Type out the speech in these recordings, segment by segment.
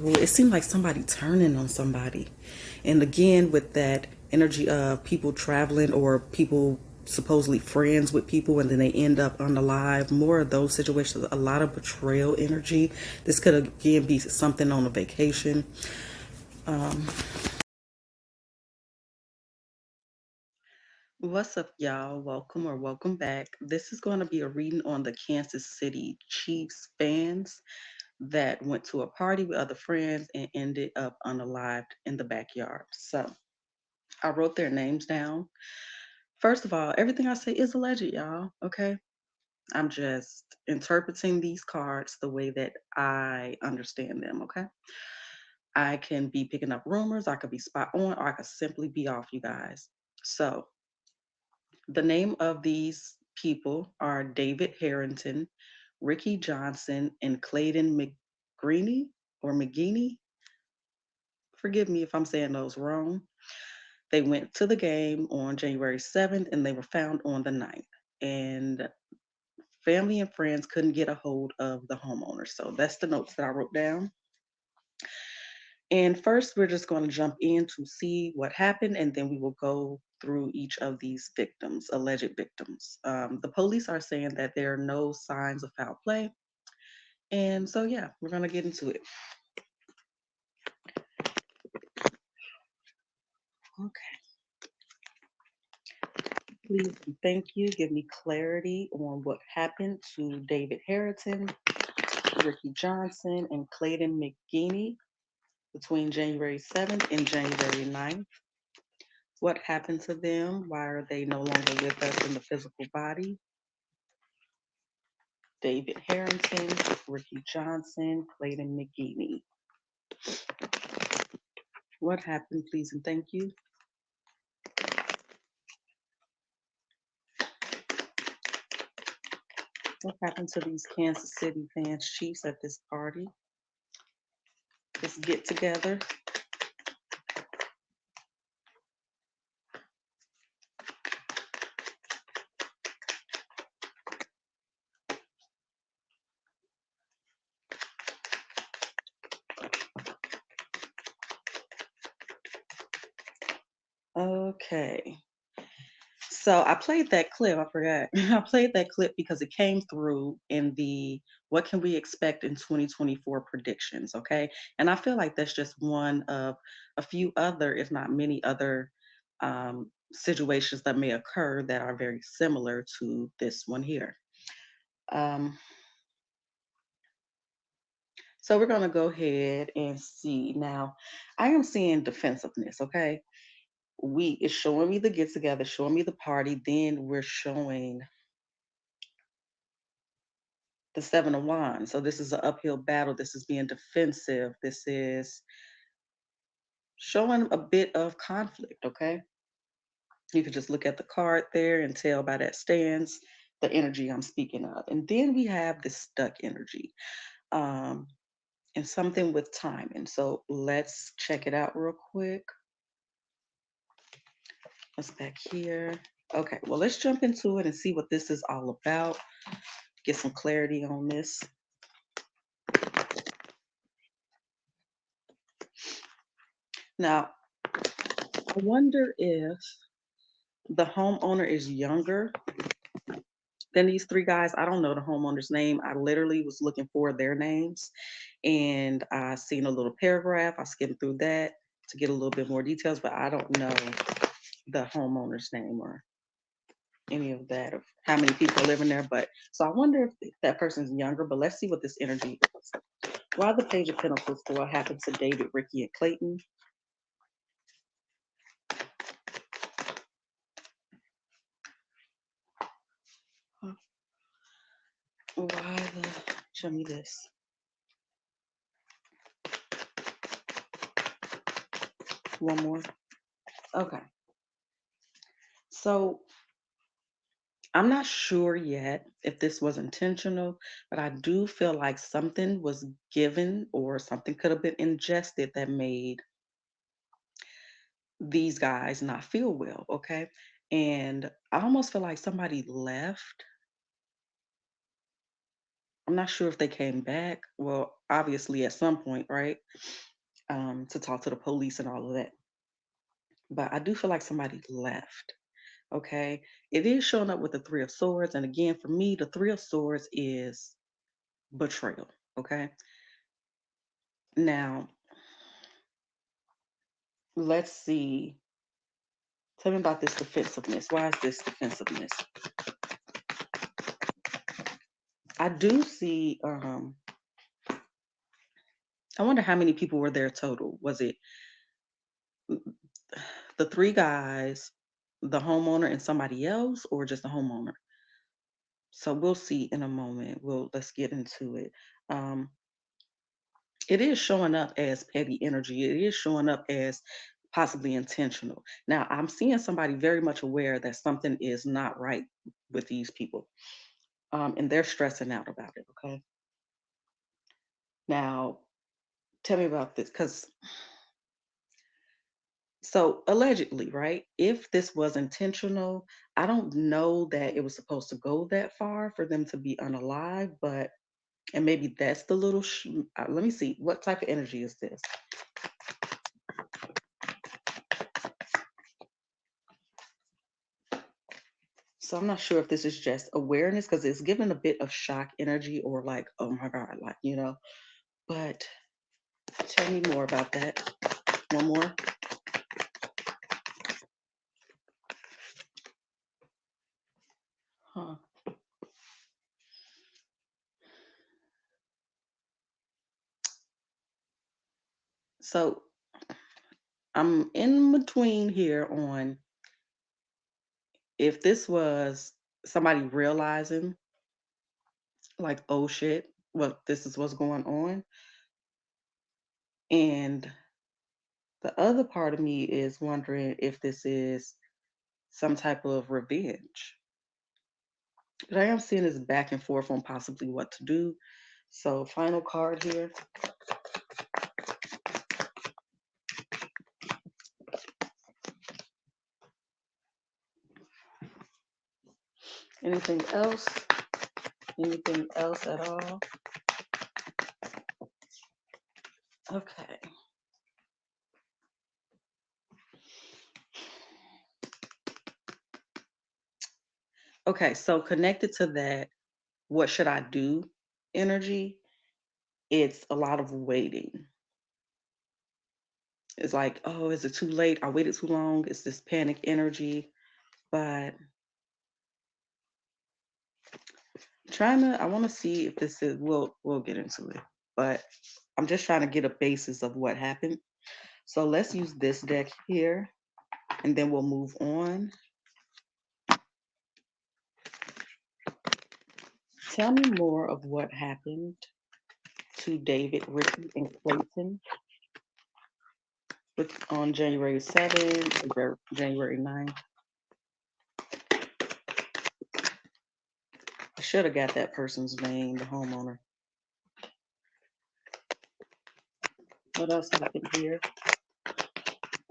Well, it seemed like somebody turning on somebody. And again, with that energy of people traveling or people supposedly friends with people and then they end up unalive, more of those situations, a lot of betrayal energy. This could again be something on a vacation. What's up, y'all? Welcome or welcome back. This is going to be a reading on the Kansas City Chiefs fans that went to a party with other friends and ended up unalived in the backyard. So I wrote their names down. First of all, everything I say is alleged, y'all. Okay. I'm just interpreting these cards the way that I understand them. Okay. I can be picking up rumors, I could be spot on, or I could simply be off, you guys. So the name of these people are David Harrington, Ricky Johnson, and Clayton McGeeney or McGeeney. Forgive me if I'm saying those wrong. They went to the game on January 7th and they were found on the 9th. And family and friends couldn't get a hold of the homeowner. So that's the notes that I wrote down. And first, we're just going to jump in to see what happened, and then we will go through each of these victims, alleged victims. The police are saying that there are no signs of foul play. And so, yeah, we're going to get into it. Okay. Please and thank you. Give me clarity on what happened to David Harrington, Ricky Johnson, and Clayton McGeeney between January 7th and January 9th. What happened to them? Why are they no longer with us in the physical body? David Harrington, Ricky Johnson, Clayton McGeeney. What happened, please and thank you? What happened to these Kansas City fans, Chiefs at this party? This get together. Okay. So I played that clip. I forgot. I played that clip because it came through in the what can we expect in 2024 predictions. Okay. And I feel like that's just one of a few other, if not many other, situations that may occur that are very similar to this one here. Um, so we're going to go ahead and see. Now, I am seeing defensiveness. Okay. It's showing me the get together, showing me the party. Then we're showing the Seven of Wands. So this is an uphill battle. This is being defensive. This is showing a bit of conflict, okay? You can just look at the card there and tell by that stance the energy I'm speaking of. And then we have this stuck energy um, and something with timing. So let's check it out real quick. What's back here? Okay, well, let's jump into it and see what this is all about. Get some clarity on this. Now, I wonder if the homeowner is younger than these three guys. I don't know the homeowner's name. I literally was looking for their names and I seen a little paragraph. I skimmed through that to get a little bit more details, but I don't know the homeowner's name or any of that, of how many people are living there. But so I wonder if that person's younger, but let's see what this energy is. Why the Page of Pentacles for what happened to David, Ricky, and Clayton? Why the, show me this. One more. Okay. So I'm not sure yet if this was intentional, but I do feel like something was given or something could have been ingested that made these guys not feel well. Okay. And I almost feel like somebody left. I'm not sure if they came back. Well, obviously at some point, right? To talk to the police and all of that. But I do feel like somebody left. Okay. It is showing up with the Three of Swords. And again, for me, the Three of Swords is betrayal. Okay. Now, let's see. Tell me about this defensiveness. Why is this defensiveness? I do see, I wonder how many people were there total. Was it the three guys, the homeowner, and somebody else, or just the homeowner? So we'll see in a moment. Let's get into it. Um, it is showing up as petty energy. It is showing up as possibly intentional. Now, I'm seeing somebody very much aware that something is not right with these people, and they're stressing out about it. Okay. Now, tell me about this, because so allegedly, right? If this was intentional, I don't know that it was supposed to go that far for them to be unalive, but and maybe that's the little. Let me see. What type of energy is this? So I'm not sure if this is just awareness because it's given a bit of shock energy or like, oh my God, like, but tell me more about that. One more. Huh. So I'm in between here on if this was somebody realizing, like, oh shit, well, this is what's going on. And the other part of me is wondering if this is some type of revenge. But I am seeing this back and forth on possibly what to do. So, final card here. Anything else? Anything else at all? Okay. Okay, so connected to that, what should I do energy? It's a lot of waiting. It's like, oh, is it too late? I waited too long. It's this panic energy. But I want to see if this is, we'll get into it. But I'm just trying to get a basis of what happened. So let's use this deck here and then we'll move on. Tell me more of what happened to David, Ricky, and Clayton on January 7th, January 9th. I should have got that person's name, the homeowner. What else happened here?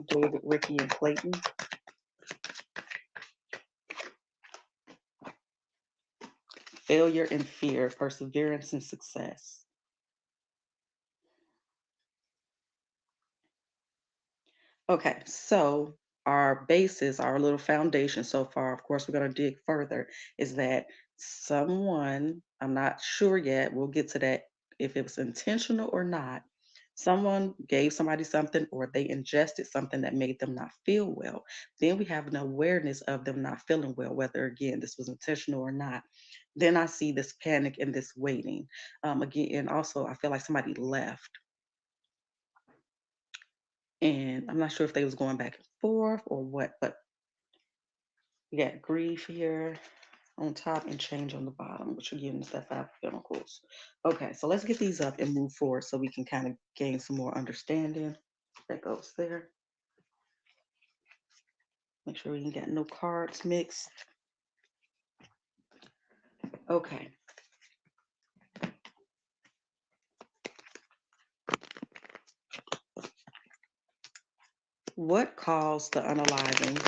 David, Ricky, and Clayton. Failure and fear, perseverance and success. Okay, so our basis, our little foundation so far, of course, we're going to dig further, is that someone, I'm not sure yet, we'll get to that if it was intentional or not. Someone gave somebody something or they ingested something that made them not feel well. Then we have an awareness of them not feeling well, whether again this was intentional or not. Then I see this panic and this waiting. Again, and also I feel like somebody left and I'm not sure if they was going back and forth or what, but we got grief here on top and change on the bottom, which again is that Five of Pentacles. Okay, so let's get these up and move forward so we can kind of gain some more understanding. That goes there. Make sure we ain't got no cards mixed. Okay. What caused the unaliving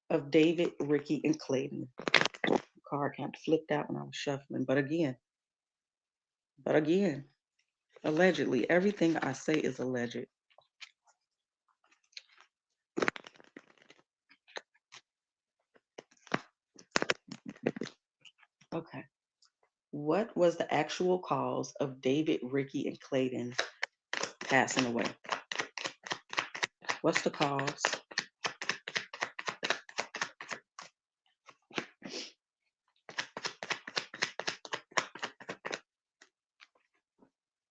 of David, Ricky, and Clayton? The card kind of flipped out when I was shuffling, but again, But again, allegedly, everything I say is alleged. Okay. What was the actual cause of David, Ricky, and Clayton passing away? What's the cause?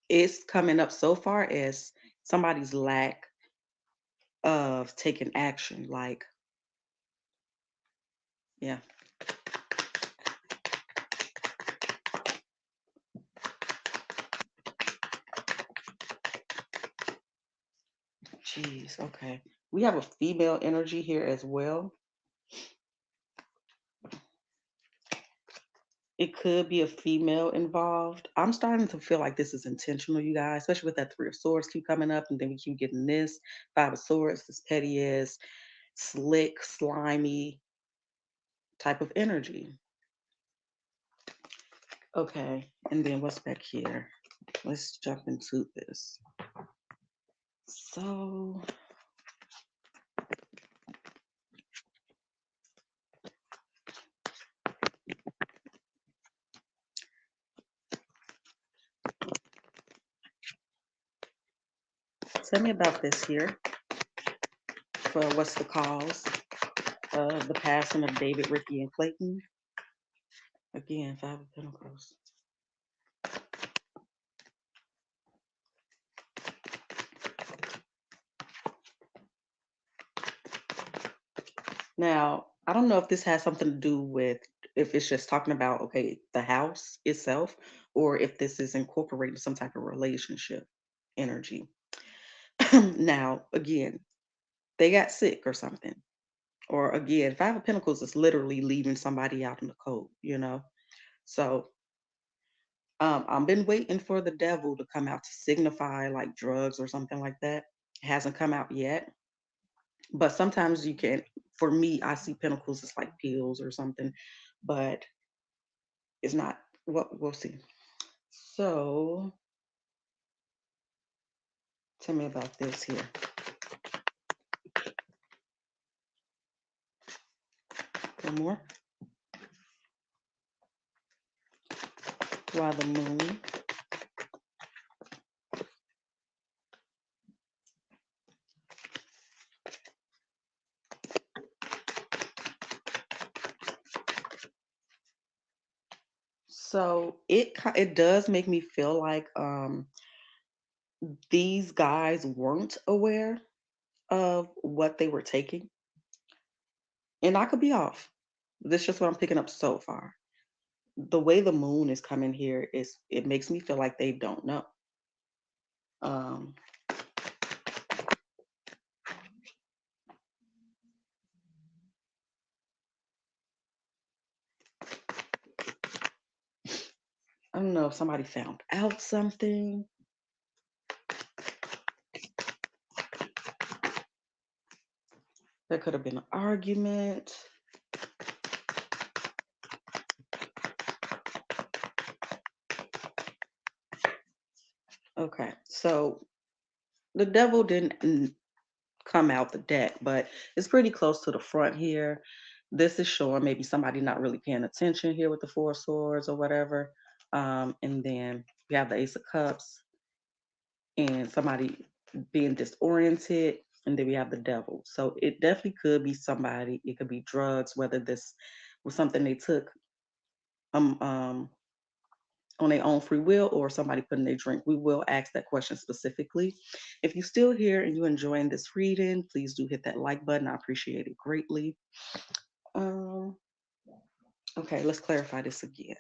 It's coming up so far as somebody's lack of taking action. Like, yeah. Jeez, okay. We have a female energy here as well. It could be a female involved. I'm starting to feel like this is intentional, you guys, especially with that Three of Swords keep coming up, and then we keep getting this Five of Swords, this petty is slick, slimy type of energy. Okay, and then what's back here? Let's jump into this. So, tell me about this here. For what's the cause of the passing of David, Ricky, and Clayton? Again, Five of Pentacles. Now, I don't know if this has something to do with if it's just talking about, okay, the house itself, or if this is incorporating some type of relationship energy. Now, again, they got sick or something. Or again, Five of Pentacles is literally leaving somebody out in the cold, you know? So I've been waiting for the devil to come out to signify like drugs or something like that. It hasn't come out yet. But sometimes you can, for me, I see pentacles as like pills or something, but it's not. We'll see. So tell me about this here. One more. Why the moon? So it does make me feel like these guys weren't aware of what they were taking, and I could be off. This is just what I'm picking up so far. The way the moon is coming here is it makes me feel like they don't know. Um, I don't know if somebody found out something. There could have been an argument. Okay, so the devil didn't come out the deck, but it's pretty close to the front here. This is showing maybe somebody not really paying attention here with the Four of Swords or whatever. And then we have the Ace of Cups and somebody being disoriented. And then we have the devil. So it definitely could be somebody. It could be drugs, whether this was something they took um, um, on their own free will or somebody putting their drink. We will ask that question specifically. If you're still here and you're enjoying this reading, please do hit that like button. I appreciate it greatly. Um, okay, let's clarify this again.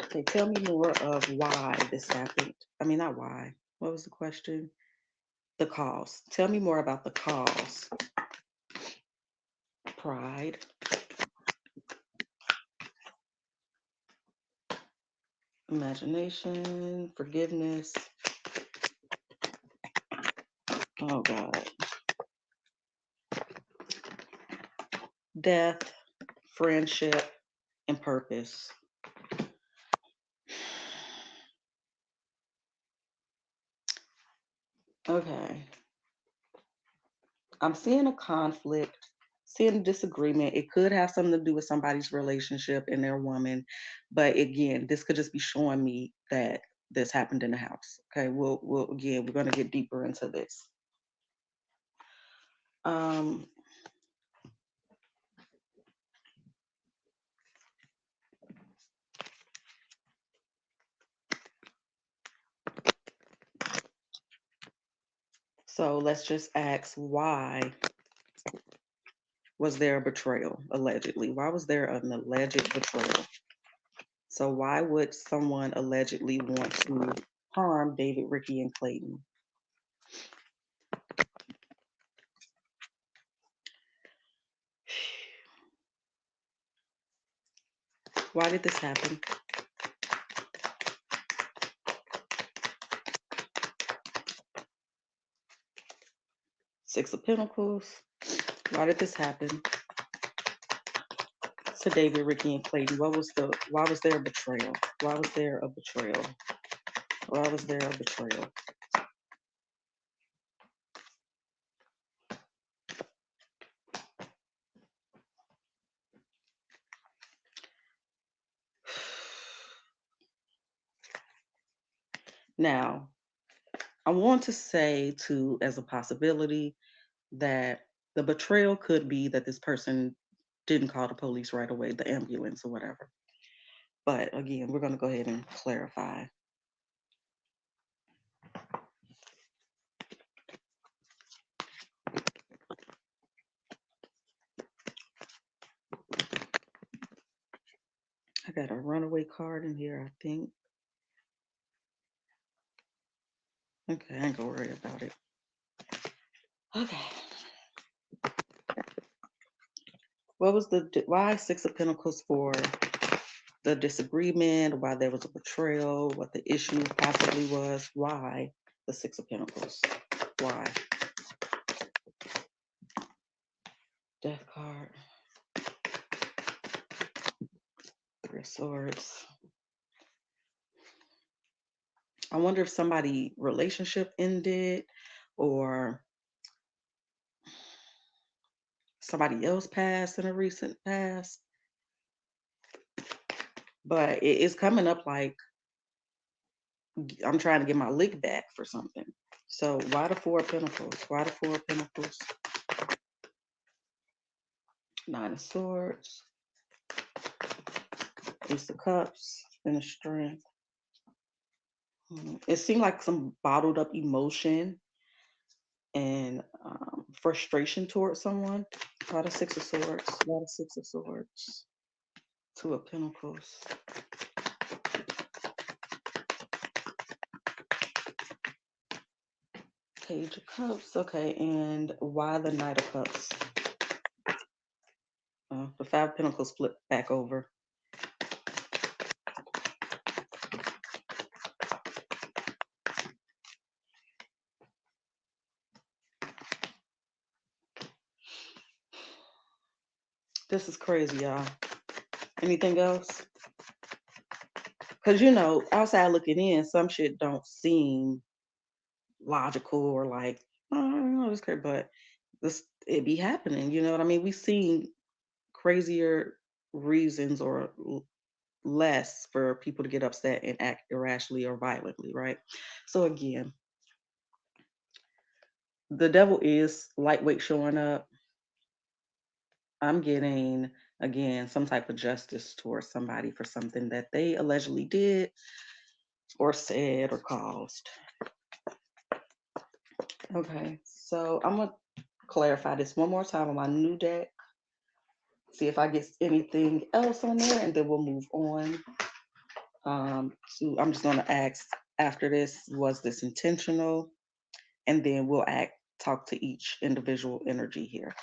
Okay, tell me more of why this happened. I mean, not why. What was the question? The cause. Tell me more about the cause. Pride. Imagination. Forgiveness. Oh, God. death, friendship, and purpose. Okay. I'm seeing a conflict, seeing a disagreement. It could have something to do with somebody's relationship and their woman. But again, this could just be showing me that this happened in the house. Okay, we'll again, we're gonna get deeper into this. Um, so let's just ask, why was there a betrayal, allegedly? Why was there an alleged betrayal? So why would someone allegedly want to harm David, Ricky, and Clayton? Why did this happen? Six of Pentacles. Why did this happen to David, Ricky, and Clayton? Why was there a betrayal? Why was there a betrayal? Why was there a betrayal? Now, I want to say too, as a possibility, that the betrayal could be that this person didn't call the police right away, the ambulance or whatever. But again, we're going to go ahead and clarify. I got a runaway card in here, I think. Okay, I ain't gonna worry about it. Okay. What was why Six of Pentacles for the disagreement, why there was a betrayal, what the issue possibly was, why the Six of Pentacles? Why? Death card. Three of Swords. I wonder if somebody relationship ended or somebody else passed in a recent past. But it's coming up like I'm trying to get my lick back for something. So why the Four of Pentacles? Why the Four of Pentacles? Nine of Swords. Ace of Cups and a Strength. It seemed like some bottled up emotion and frustration towards someone. Why the Six of Swords? Why the Six of Swords? Two of Pentacles. Page of Cups. Okay, and why the Knight of Cups? The Five of Pentacles flip back over. This is crazy, y'all. Anything else? Because, outside looking in, some shit don't seem logical or like, oh, I don't know, it's crazy, but it be happening. You know what I mean? We've seen crazier reasons or less for people to get upset and act irrationally or violently, right? So again, the devil is lightweight showing up. I'm getting, again, some type of justice towards somebody for something that they allegedly did or said or caused. Okay, so I'm going to clarify this one more time on my new deck. See if I get anything else on there, and then we'll move on. So I'm just going to ask after this, was this intentional? And then we'll talk to each individual energy here.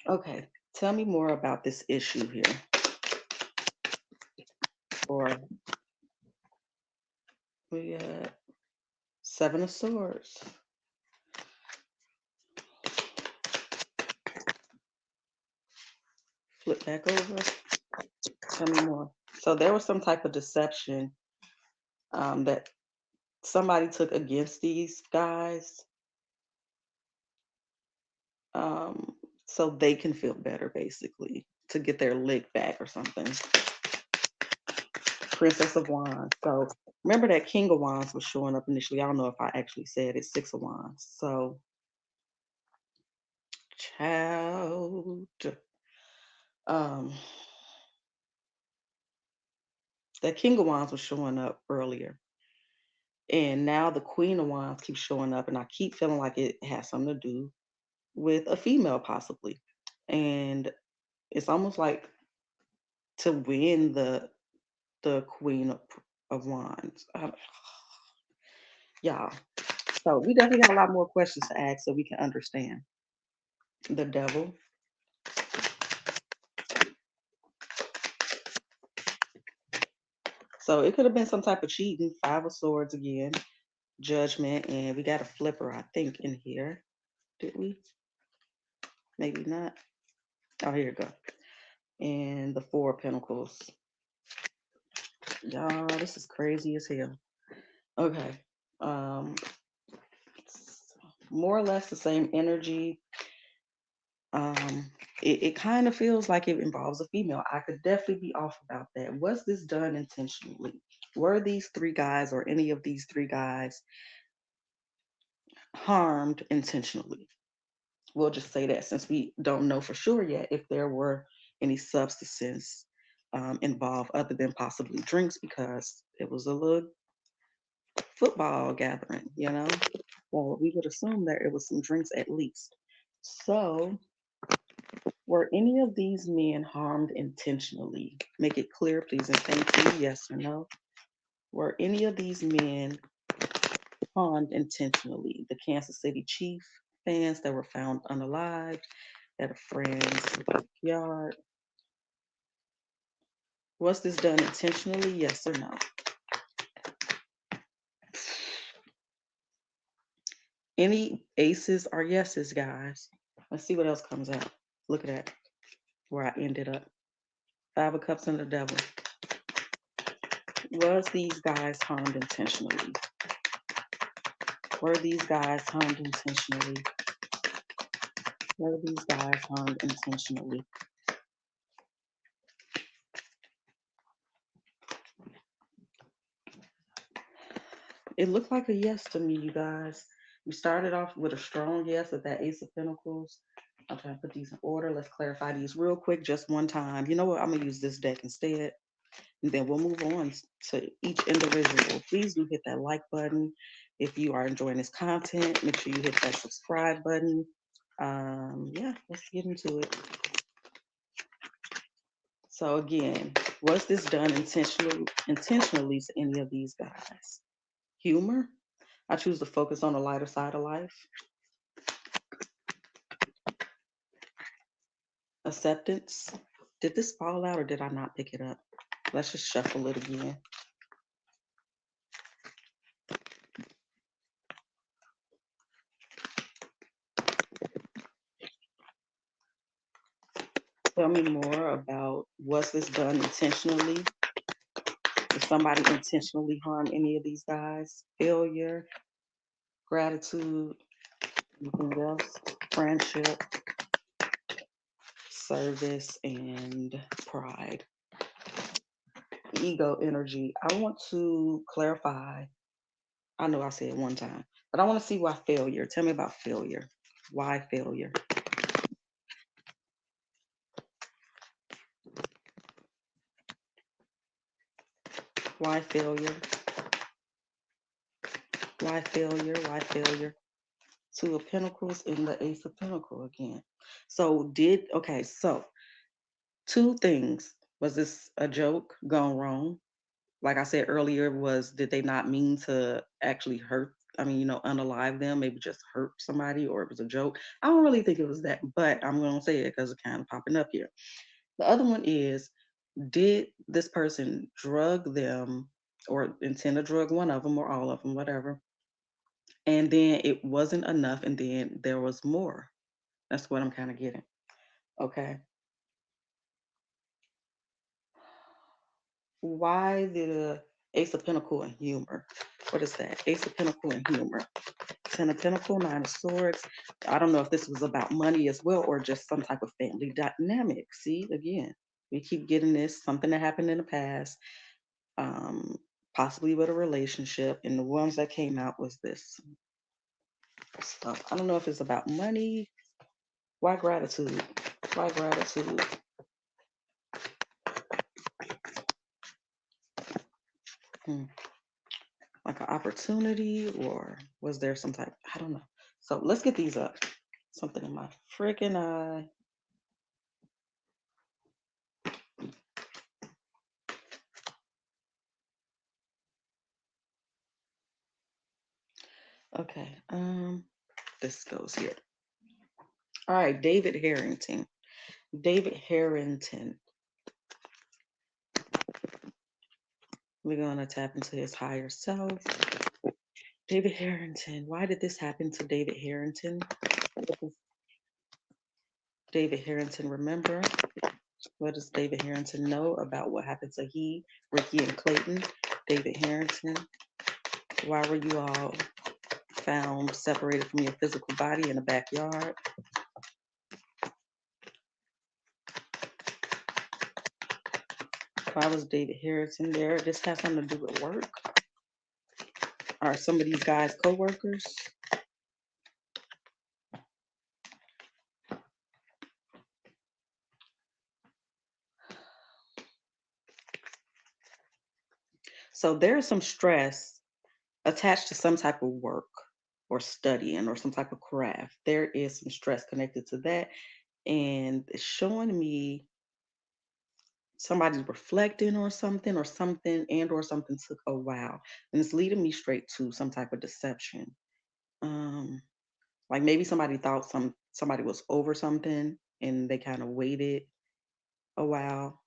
Okay, Tell me more about this issue here. Or we got Seven of Swords. Flip back over. Tell me more. So there was some type of deception that somebody took against these guys, um, so they can feel better, basically, to get their lick back or something. Princess of Wands. So remember that King of Wands was showing up initially. I don't know if I actually said it's Six of Wands. So, child, um, that King of Wands was showing up earlier. And now the Queen of Wands keeps showing up, and I keep feeling like it has something to do with a female, possibly. And it's almost like to win the Queen of Wands. Y'all. So we definitely got a lot more questions to ask so we can understand. The Devil. So it could have been some type of cheating. Five of Swords again. Judgment. And we got a flipper, I think, in here. Did we? Maybe not. Oh, here we go. And the Four of Pentacles. Y'all, this is crazy as hell. Okay. Um, more or less the same energy. Um, it kind of feels like it involves a female. I could definitely be off about that. Was this done intentionally? Were these three guys or any of these three guys harmed intentionally? We'll just say that since we don't know for sure yet if there were any substances involved other than possibly drinks, because it was a little football gathering, you know? Well, we would assume that it was some drinks at least. So, were any of these men harmed intentionally? Make it clear, please, and thank you. Yes or no? Were any of these men harmed intentionally? The Kansas City Chief fans that were found unalived at a friend's backyard. Was this done intentionally? Yes or no? Any aces or yeses, guys? Let's see what else comes out. Look at that, where I ended up. Five of Cups and the Devil. Was these guys harmed intentionally? Were these guys harmed intentionally? Were these guys harmed intentionally? It looked like a yes to me, you guys. We started off with a strong yes with that Ace of Pentacles. I'm trying to put these in order. Let's clarify these real quick, just one time. You know what? I'm going to use this deck instead. And then we'll move on to each individual. Please do hit that like button. If you are enjoying this content, make sure you hit that subscribe button. Yeah, let's get into it. So again, was this done intentionally to any of these guys? Humor? I choose to focus on the lighter side of life. Acceptance? Did this fall out or did I not pick it up? Let's just shuffle it again. Tell me more about, was this done intentionally? Did somebody intentionally harm any of these guys? Failure, gratitude, anything else? Friendship, service, and pride. Ego energy. I want to clarify. I know I said it one time, but I want to see why failure. Tell me about failure. Why failure? Why failure? Why failure? Why failure? Two of Pentacles and the Ace of Pentacles again. So two things. Was this a joke gone wrong? Like I said earlier, did they not mean to actually hurt I mean, unalive them, maybe just hurt somebody or it was a joke. I don't really think it was that, but I'm going to say it because it's kind of popping up here. The other one is, did this person drug them or intend to drug one of them or all of them, whatever, and then it wasn't enough and then there was more? That's what I'm kind of getting. Okay. Why the Ace of Pentacle and humor? What is that? Ace of Pentacle and humor. Ten of Pentacle, Nine of Swords. I don't know if this was about money as well or just some type of family dynamic. See, again, we keep getting this, something that happened in the past, um, possibly with a relationship. And the ones that came out was this. So I don't know if it's about money. Why gratitude? Why gratitude? Hmm. Like an opportunity, or was there some type? I don't know. So let's get these up. Something in my freaking eye. Okay. This goes here. All right, David Harrington. David Harrington. We're gonna tap into his higher self. David Harrington. Why did this happen to David Harrington? What does David Harrington remember? What does David Harrington know about what happened to he, Ricky, and Clayton? David Harrington. Why were you all found separated from your physical body in the backyard? Why was David Harrington there? This has something to do with work. Are some of these guys co-workers? So there's some stress attached to some type of work or studying or some type of craft. There is some stress connected to that. And it's showing me somebody's reflecting or something, and or something took a while. And it's leading me straight to some type of deception. Um, like maybe somebody thought somebody was over something and they kind of waited a while.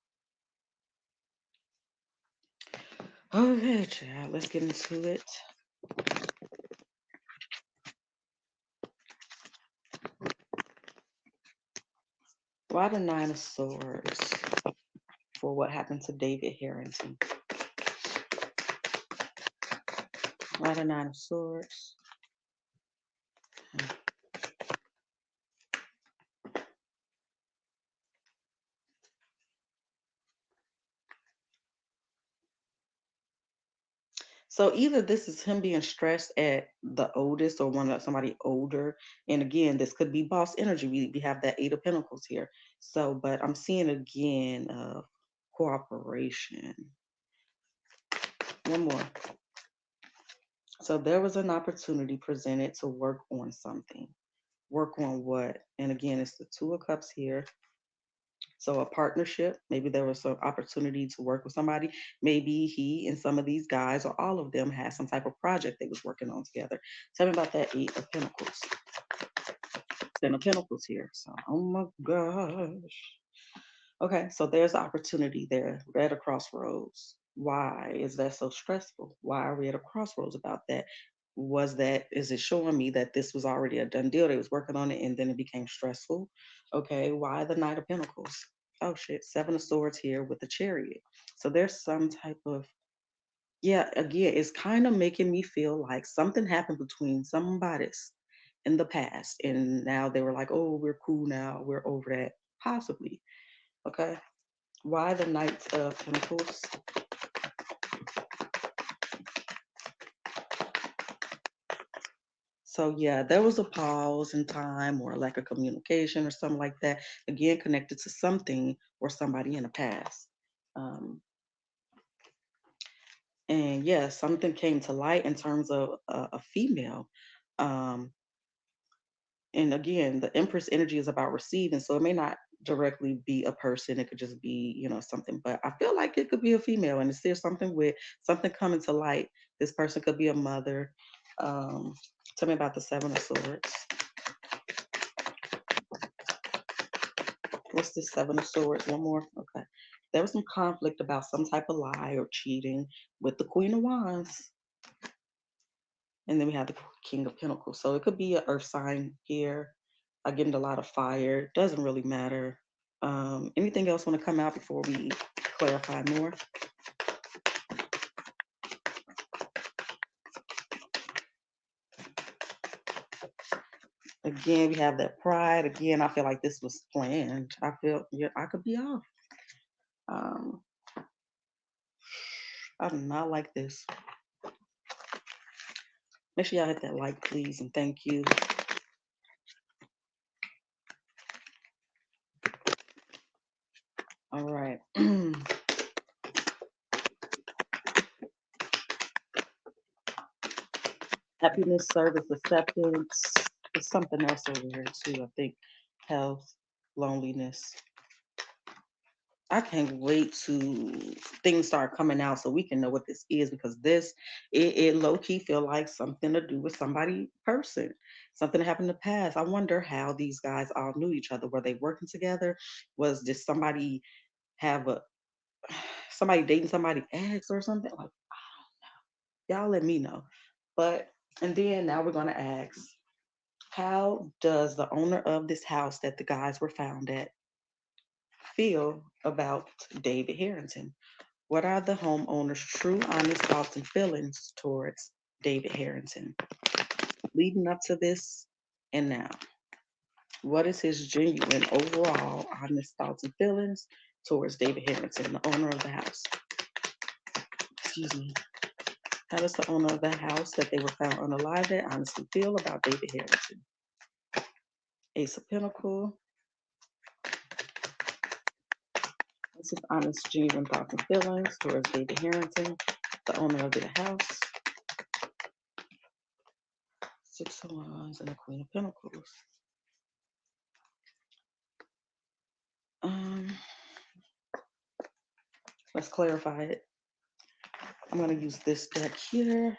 Okay, child, let's get into it. Why the Nine of Swords for what happened to David Harrington? Why the Nine of Swords? So either this is him being stressed at the oldest or one of somebody older. And again, this could be boss energy. We have that Eight of Pentacles here. So, but I'm seeing again cooperation. One more. So there was an opportunity presented to work on something. Work on what? And again, it's the Two of Cups here. So a partnership, maybe there was some opportunity to work with somebody. Maybe he and some of these guys or all of them had some type of project they was working on together. Tell me about that Eight of Pentacles. Ten of Pentacles here. So, oh my gosh. Okay, so there's opportunity there. We're at a crossroads. Why is that so stressful? Why are we at a crossroads about that? Is it showing me that this was already a done deal? They was working on it and then it became stressful. Okay, why the Knight of Pentacles? Oh shit, Seven of Swords here with the Chariot. So there's some type of, yeah, again, it's kind of making me feel like something happened between somebody's in the past and now they were like, oh, we're cool now, we're over that. Possibly. Okay. Why the Knight of Pentacles? So yeah, there was a pause in time or lack of communication or something like that. Again, connected to something or somebody in the past. Um, and yeah, something came to light in terms of a female. Um, and again, the Empress energy is about receiving, so it may not directly be a person. It could just be, something. But I feel like it could be a female, and it's still something with something coming to light. This person could be a mother. Um, Tell me about the Seven of Swords. What's this Seven of Swords? One more. Okay. There was some conflict about some type of lie or cheating with the Queen of Wands. And then we have the King of Pentacles. So it could be an earth sign here. I get a lot of fire. Doesn't really matter. Anything else want to come out before we clarify more? Again, we have that pride. Again, I feel like this was planned. I feel, yeah, I could be off. Um, I do not like this. Make sure y'all hit that like, please, and thank you. All right. Happiness, service, acceptance. There's something else over here too. I think health, loneliness. I can't wait to things start coming out so we can know what this is, because this it low key feel like something to do with somebody person, something that happened in the past. I wonder how these guys all knew each other. Were they working together? Was this somebody have a somebody dating somebody ex or something? Like, y'all let me know. But and then now we're gonna ask, how does the owner of this house that the guys were found at feel about David Harrington? What are the homeowner's true, honest thoughts and feelings towards David Harrington? Leading up to this and now, what is his genuine, overall, honest thoughts and feelings towards David Harrington, the owner of the house? Excuse me. How does the owner of the house that they were found unalive at honestly feel about David Harrington? Ace of Pentacles. What's his honest, genuine thoughts and feelings towards David Harrington, the owner of the house? Six of Wands and the Queen of Pentacles. Um, let's clarify it. I'm going to use this deck here.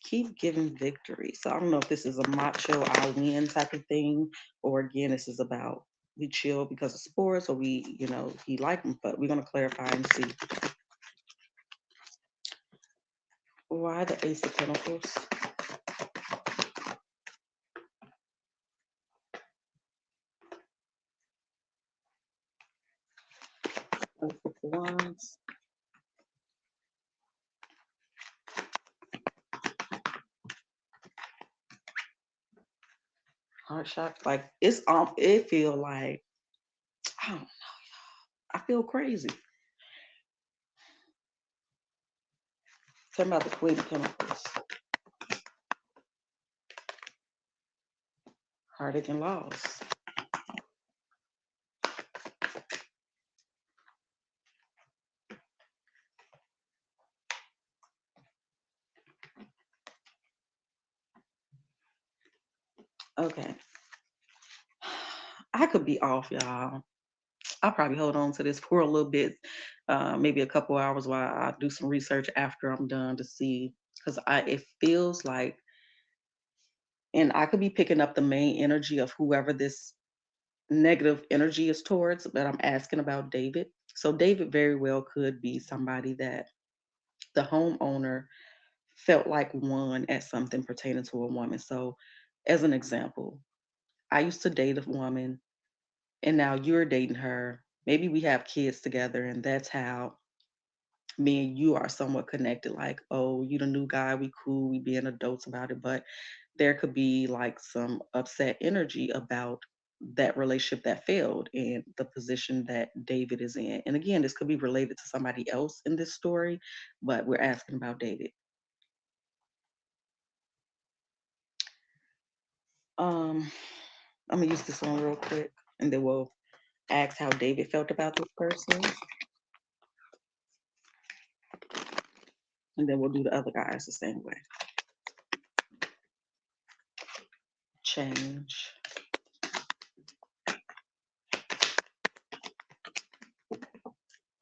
Keep giving victory. So I don't know if this is a macho, I win type of thing, or again, this is about we chill because of sports, or we, he like them, but we're going to clarify and see. Why the Ace of Pentacles? Six of Wands. Heart shock. Like it feel like, I don't know, I feel crazy. Talking about the Queen of Pentacles. Heartache and loss. Okay. I could be off, y'all. I'll probably hold on to this for a little bit, maybe a couple hours while I do some research after I'm done to see, because it feels like, and I could be picking up the main energy of whoever this negative energy is towards, but I'm asking about David. So David very well could be somebody that the homeowner felt like won at something pertaining to a woman. So, as an example, I used to date a woman, and now you're dating her. Maybe we have kids together, and that's how me and you are somewhat connected. Like, oh, you the new guy, we cool, we being adults about it. But there could be like some upset energy about that relationship that failed and the position that David is in. And again, this could be related to somebody else in this story, but we're asking about David. Um, I'm gonna use this one real quick, and then we'll ask how David felt about this person, and then we'll do the other guys the same way. Change.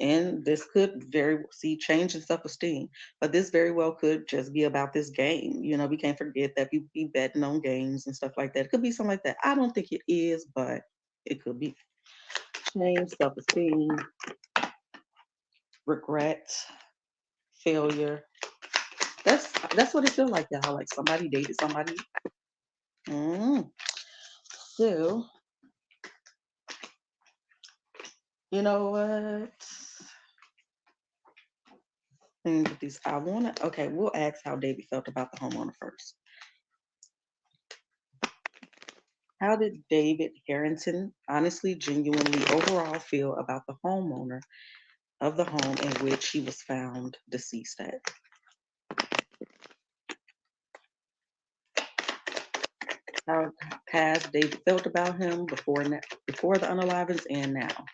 And this could change in self-esteem, but this very well could just be about this game. We can't forget that people be betting on games and stuff like that. It could be something like that. I don't think it is, but it could be. Change, self-esteem, regret, failure. That's what it feels like, y'all. Like somebody dated somebody. Mm. So, you know what? Let me get these. Okay, we'll ask how David felt about the homeowner first. How did David Harrington honestly, genuinely, overall feel about the homeowner of the home in which he was found deceased at? How has David felt about him before the unalivings and now?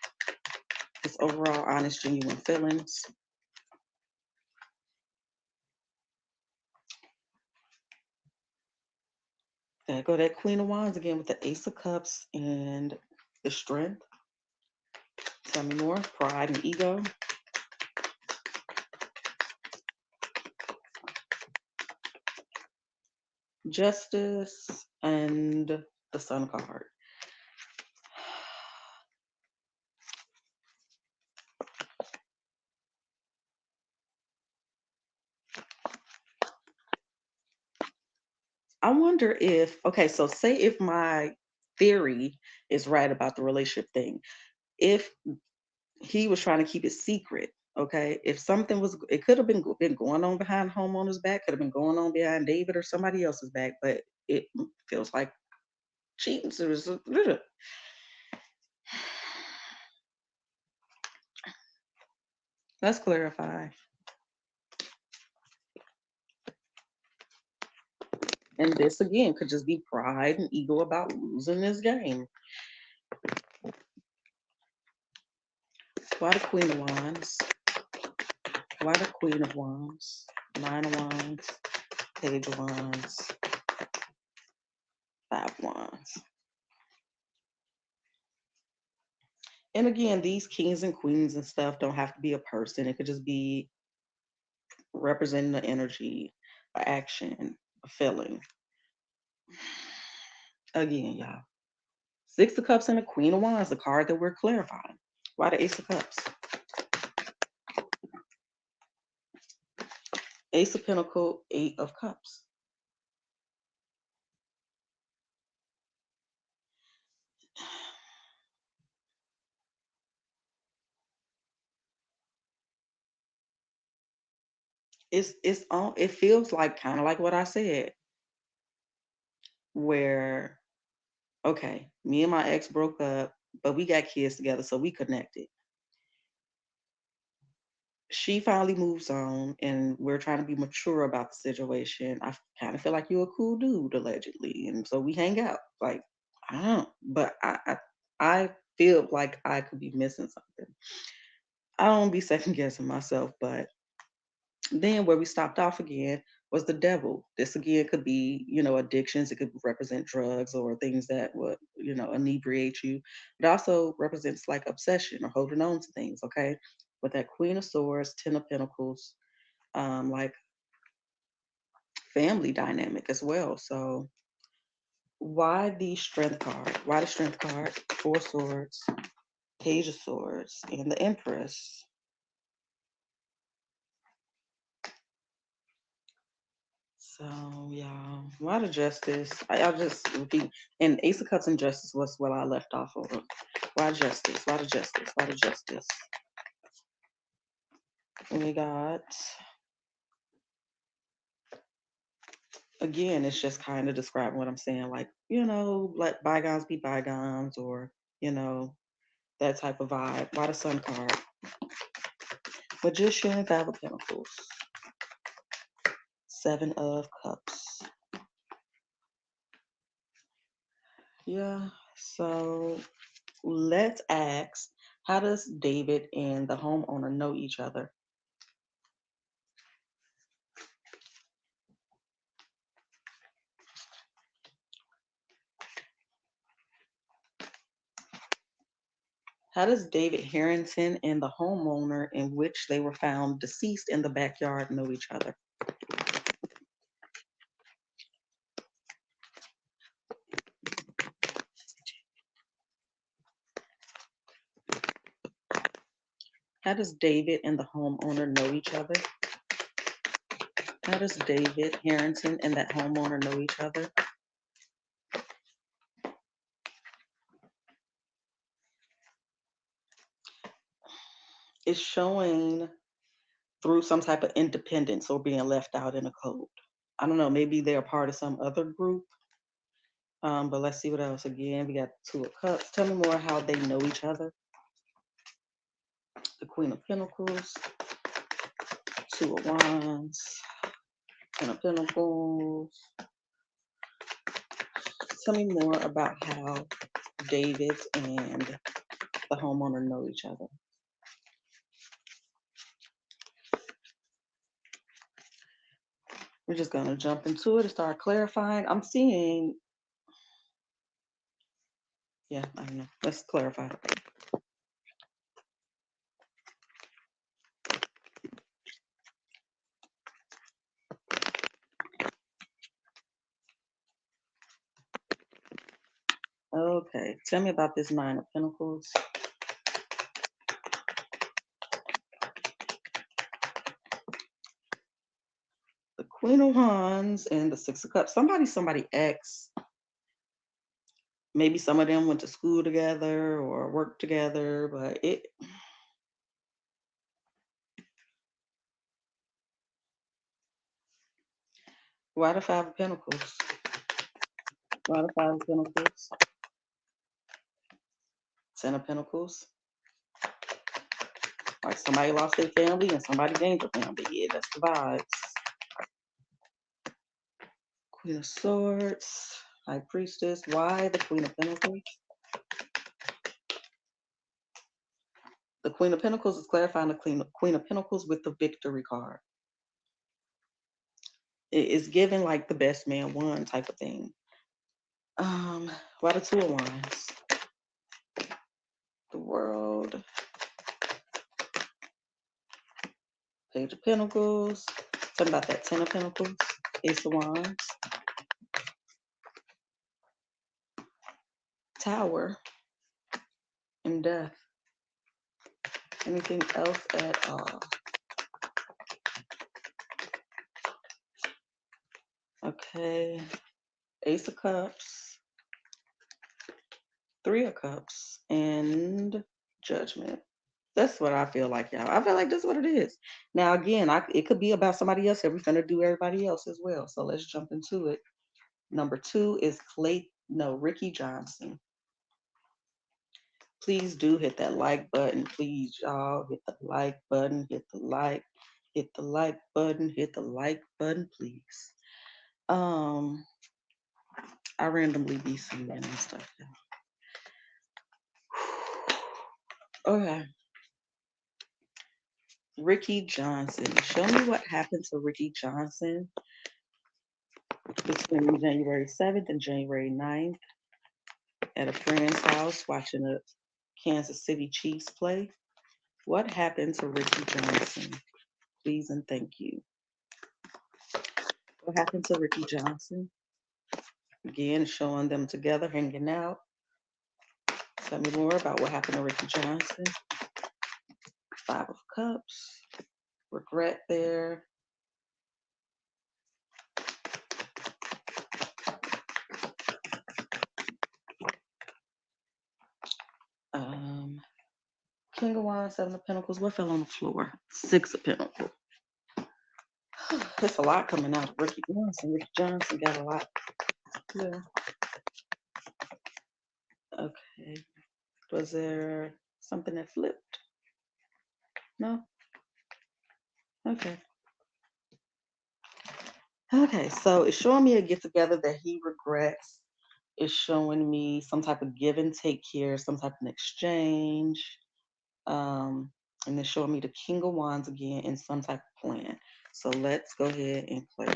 His overall honest, genuine feelings. There go that Queen of Wands again with the Ace of Cups and the Strength. Tell me more. Pride and ego. Justice and the Sun card. I wonder so say if my theory is right about the relationship thing, if he was trying to keep it secret, okay, if something was, it could have been going on behind homeowner's back, could have been going on behind David or somebody else's back, but it feels like cheating. So let's clarify. And this again could just be pride and ego about losing this game. Why the Queen of Wands? Why the Queen of Wands? Nine of Wands, Page of Wands, Five of Wands. And again, these kings and queens and stuff don't have to be a person. It could just be representing the energy, a action, a feeling. Again, y'all. Six of Cups and the Queen of Wands, the card that we're clarifying. Why the Ace of Cups? Ace of Pentacles, Eight of Cups. It's on. It feels like kind of like what I said, where okay, me and my ex broke up, but we got kids together, so we connected. She finally moves on, and we're trying to be mature about the situation. I kind of feel like you're a cool dude, allegedly, and so we hang out. Like I don't, but I feel like I could be missing something. I don't be second guessing myself, but then where we stopped off again was the devil. This again could be, addictions. It could represent drugs or things that would, inebriate you. It also represents like obsession or holding on to things, okay? With that Queen of Swords, Ten of Pentacles, like family dynamic as well. So why the Strength card? Why the Strength card? Four of Swords, Page of Swords, and the Empress. So yeah, why the justice? I'll just repeat. And Ace of Cups and Justice was what I left off of. Why justice? Why the justice? Why the justice? And we got again. It's just kind of describing what I'm saying. Like let bygones be bygones, or that type of vibe. Why the Sun card? Magician, Five of Pentacles, Seven of Cups. Yeah. So let's ask, how does David and the homeowner know each other? How does David Harrington and the homeowner in which they were found deceased in the backyard know each other? How does David and the homeowner know each other? How does David Harrington and that homeowner know each other? It's showing through some type of independence or being left out in a code. I don't know, maybe they're part of some other group. But let's see what else. Again, we got Two of Cups. Tell me more how they know each other. The Queen of Pentacles, Two of Wands, Ten of Pentacles. Tell me more about how David and the homeowner know each other. We're just gonna jump into it and start clarifying. I'm seeing, yeah, I don't know. Let's clarify. Okay, tell me about this Nine of Pentacles. The Queen of Wands and the Six of Cups. Somebody ex. Maybe some of them went to school together or worked together, but why the Five of Pentacles? Why the Five of Pentacles? Ten of Pentacles. Like somebody lost their family and somebody gained their family. Yeah, that's the vibes. Queen of Swords, High Priestess. Why the Queen of Pentacles? The Queen of Pentacles is clarifying the Queen of Pentacles with the Victory card. It's given like the best man won type of thing. Why the Two of Wands? The World. Page of Pentacles. Tell me about that Ten of Pentacles. Ace of Wands. Tower. And Death. Anything else at all? Okay. Ace of Cups. Three of Cups. And Judgment. That's what I feel like, y'all. I feel like that's what it is. Now, again, it could be about somebody else. We're going to do everybody else as well. So let's jump into it. Number 2 is Ricky Johnson. Please do hit that like button. Please, y'all, hit the like button. Hit the like button. Hit the like button, please. I randomly be singing and stuff, y'all. Okay. Ricky Johnson. Show me what happened to Ricky Johnson between January 7th and January 9th at a friend's house watching a Kansas City Chiefs play. What happened to Ricky Johnson? Please and thank you. What happened to Ricky Johnson? Again, showing them together, hanging out. Tell me more about what happened to Ricky Johnson. Five of Cups. Regret there. King of Wands, Seven of Pentacles. What fell on the floor? Six of Pentacles. There's a lot coming out of Ricky Johnson. Ricky Johnson got a lot. Yeah. Okay. Was there something that flipped? No? Okay. Okay, so it's showing me a get together that he regrets. It's showing me some type of give and take here, some type of exchange. And it's showing me the King of Wands again in some type of plan. So let's go ahead and play.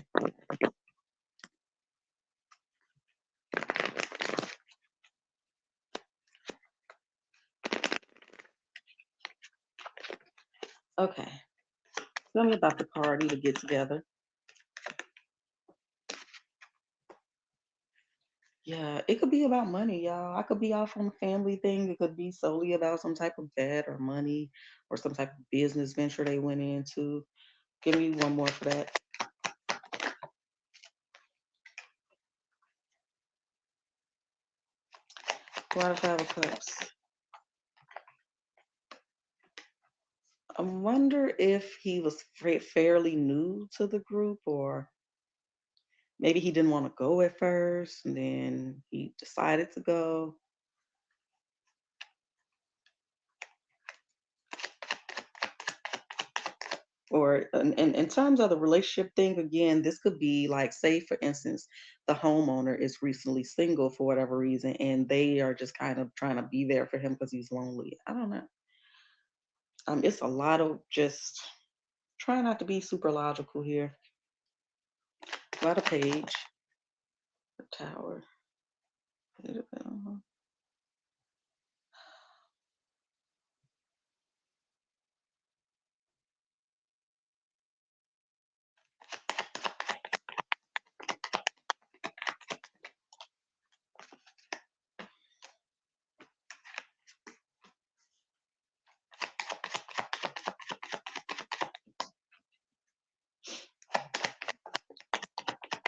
Okay. Tell me about the party, to get together. Yeah, it could be about money, y'all. I could be off on a family thing. It could be solely about some type of debt or money or some type of business venture they went into. Give me one more for that. Why the Five of Cups? I wonder if he was fairly new to the group, or maybe he didn't want to go at first and then he decided to go. Or in terms of the relationship thing, again, this could be like, say, for instance, the homeowner is recently single for whatever reason, and they are just kind of trying to be there for him because he's lonely. I don't know. It's a lot of just trying not to be super logical here. A lot of page, the tower.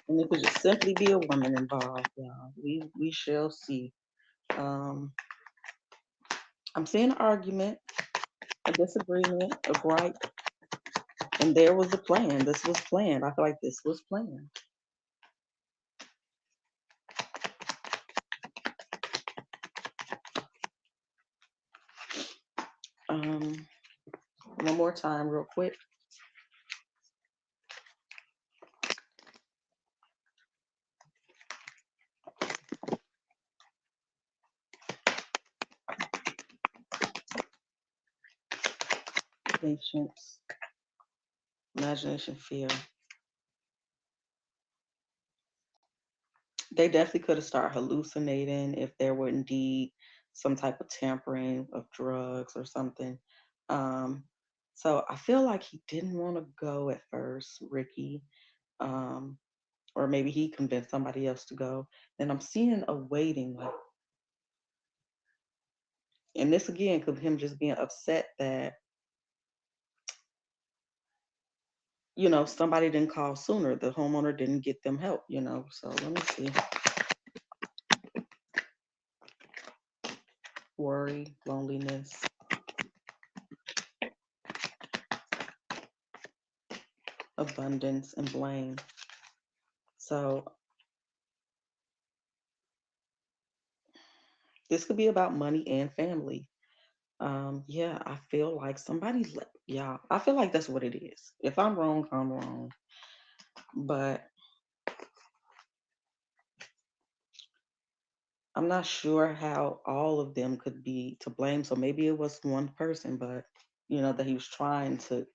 And it could just simply be a woman involved, y'all. We shall see. Um, I'm seeing an argument, a disagreement, a gripe, and there was a plan. This was planned. I feel like this was planned. Um, one more time, real quick. Patience, imagination, fear. They definitely could have started hallucinating if there were indeed some type of tampering of drugs or something. Um, so I feel like he didn't want to go at first, Ricky. Um, or maybe he convinced somebody else to go. And I'm seeing a waiting, like, and this again could him just being upset that somebody didn't call sooner. The homeowner didn't get them help. So let me see. Worry, loneliness, abundance, and blame. So this could be about money and family. Yeah, I feel like yeah, I feel like that's what it is. If I'm wrong, I'm wrong. But I'm not sure how all of them could be to blame. So maybe it was one person, but that he was the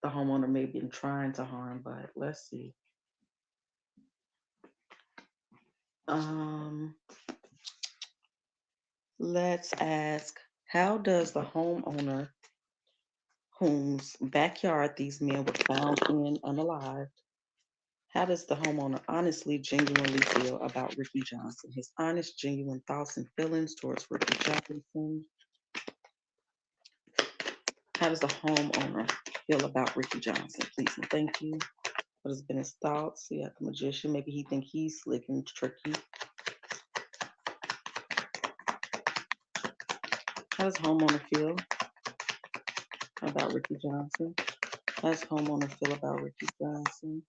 homeowner may have been trying to harm, but let's see. Um, let's ask, how does the homeowner whose backyard these men were found in unalived, how does the homeowner honestly, genuinely feel about Ricky Johnson? His honest, genuine thoughts and feelings towards Ricky Johnson. How does the homeowner feel about Ricky Johnson? Please and thank you. What has been his thoughts? Yeah, the magician. Maybe he think he's slick and tricky. How does homeowner feel about Ricky Johnson? How does homeowner feel about Ricky Johnson?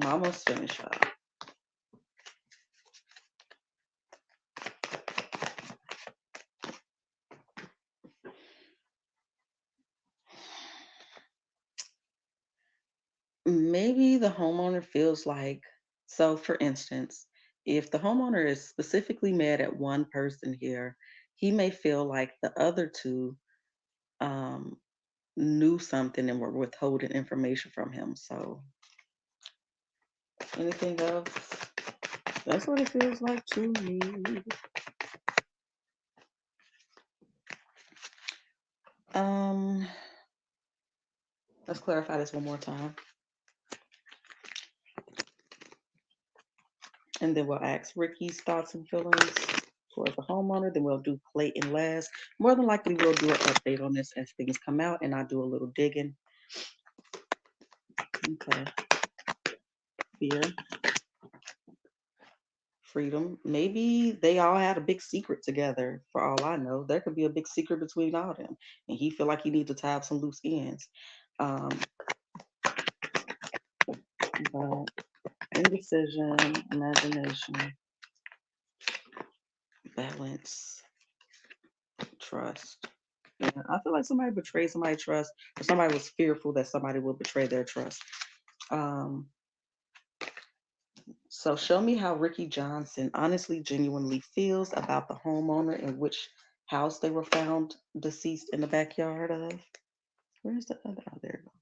I'm almost finished, y'all. Maybe the homeowner feels like, so for instance, if the homeowner is specifically mad at one person here, he may feel like the other two um, knew something and were withholding information from him. So, anything else? That's what it feels like to me. Um, let's clarify this one more time. And then we'll ask Ricky's thoughts and feelings towards the homeowner. Then we'll do Clayton last. More than likely, we'll do an update on this as things come out, and I'll do a little digging. Okay. Fear, freedom. Maybe they all had a big secret together. For all I know, there could be a big secret between all them, and he feel like he needs to tie up some loose ends. Um, but indecision, imagination, balance, trust. Yeah, I feel like somebody betrayed somebody's trust, or somebody was fearful that somebody will betray their trust. Um, so show me how Ricky Johnson honestly, genuinely feels about the homeowner in which house they were found deceased in the backyard of. Where's the other? Oh, there you go.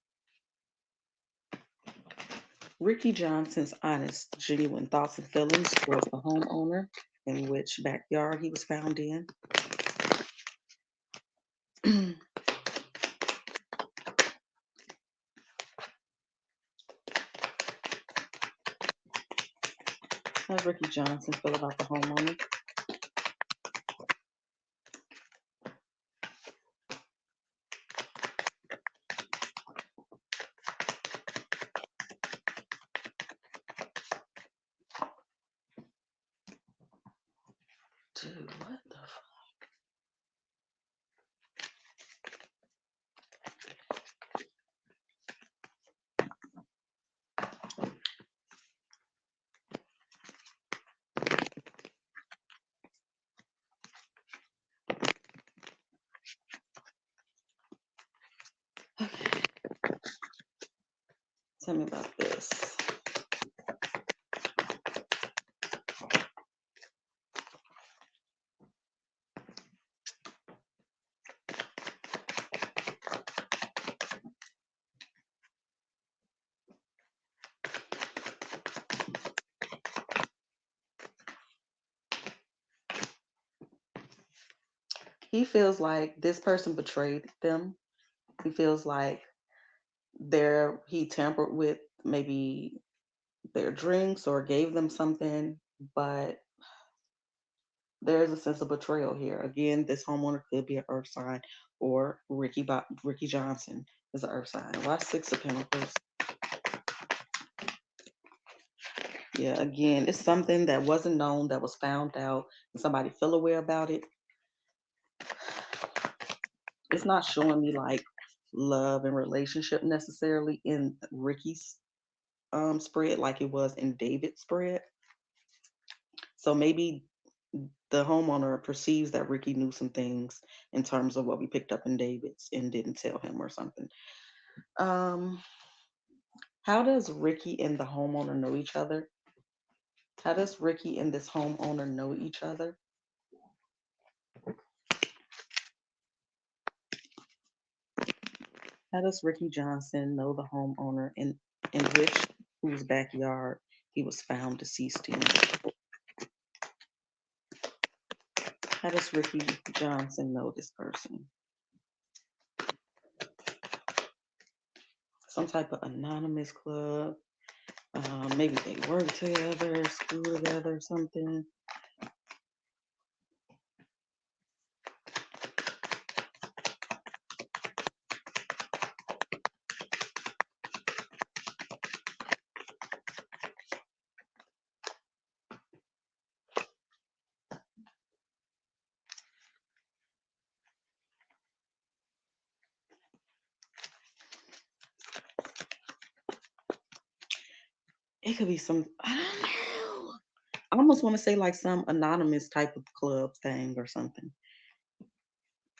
Ricky Johnson's honest, genuine thoughts and feelings towards the homeowner in which backyard he was found in. How does Ricky Johnson feel about the homeowner? Dude, what the fuck? Okay, tell me about this. He feels like this person betrayed them. He feels like he tampered with maybe their drinks or gave them something, but there's a sense of betrayal here. Again, this homeowner could be an earth sign, or Ricky Johnson is an earth sign. Why Six of Pentacles? Yeah, again, it's something that wasn't known that was found out, and somebody feel away about it. It's not showing me like love and relationship necessarily in Ricky's spread like it was in David's spread. So maybe the homeowner perceives that Ricky knew some things in terms of what we picked up in David's and didn't tell him or something. Um, how does Ricky and the homeowner know each other? How does Ricky and this homeowner know each other? How does Ricky Johnson know the homeowner in whose backyard he was found deceased in? How does Ricky Johnson know this person? Some type of anonymous club. Maybe they work together, school together, something. It could be some, I don't know. I almost want to say like some anonymous type of club thing or something.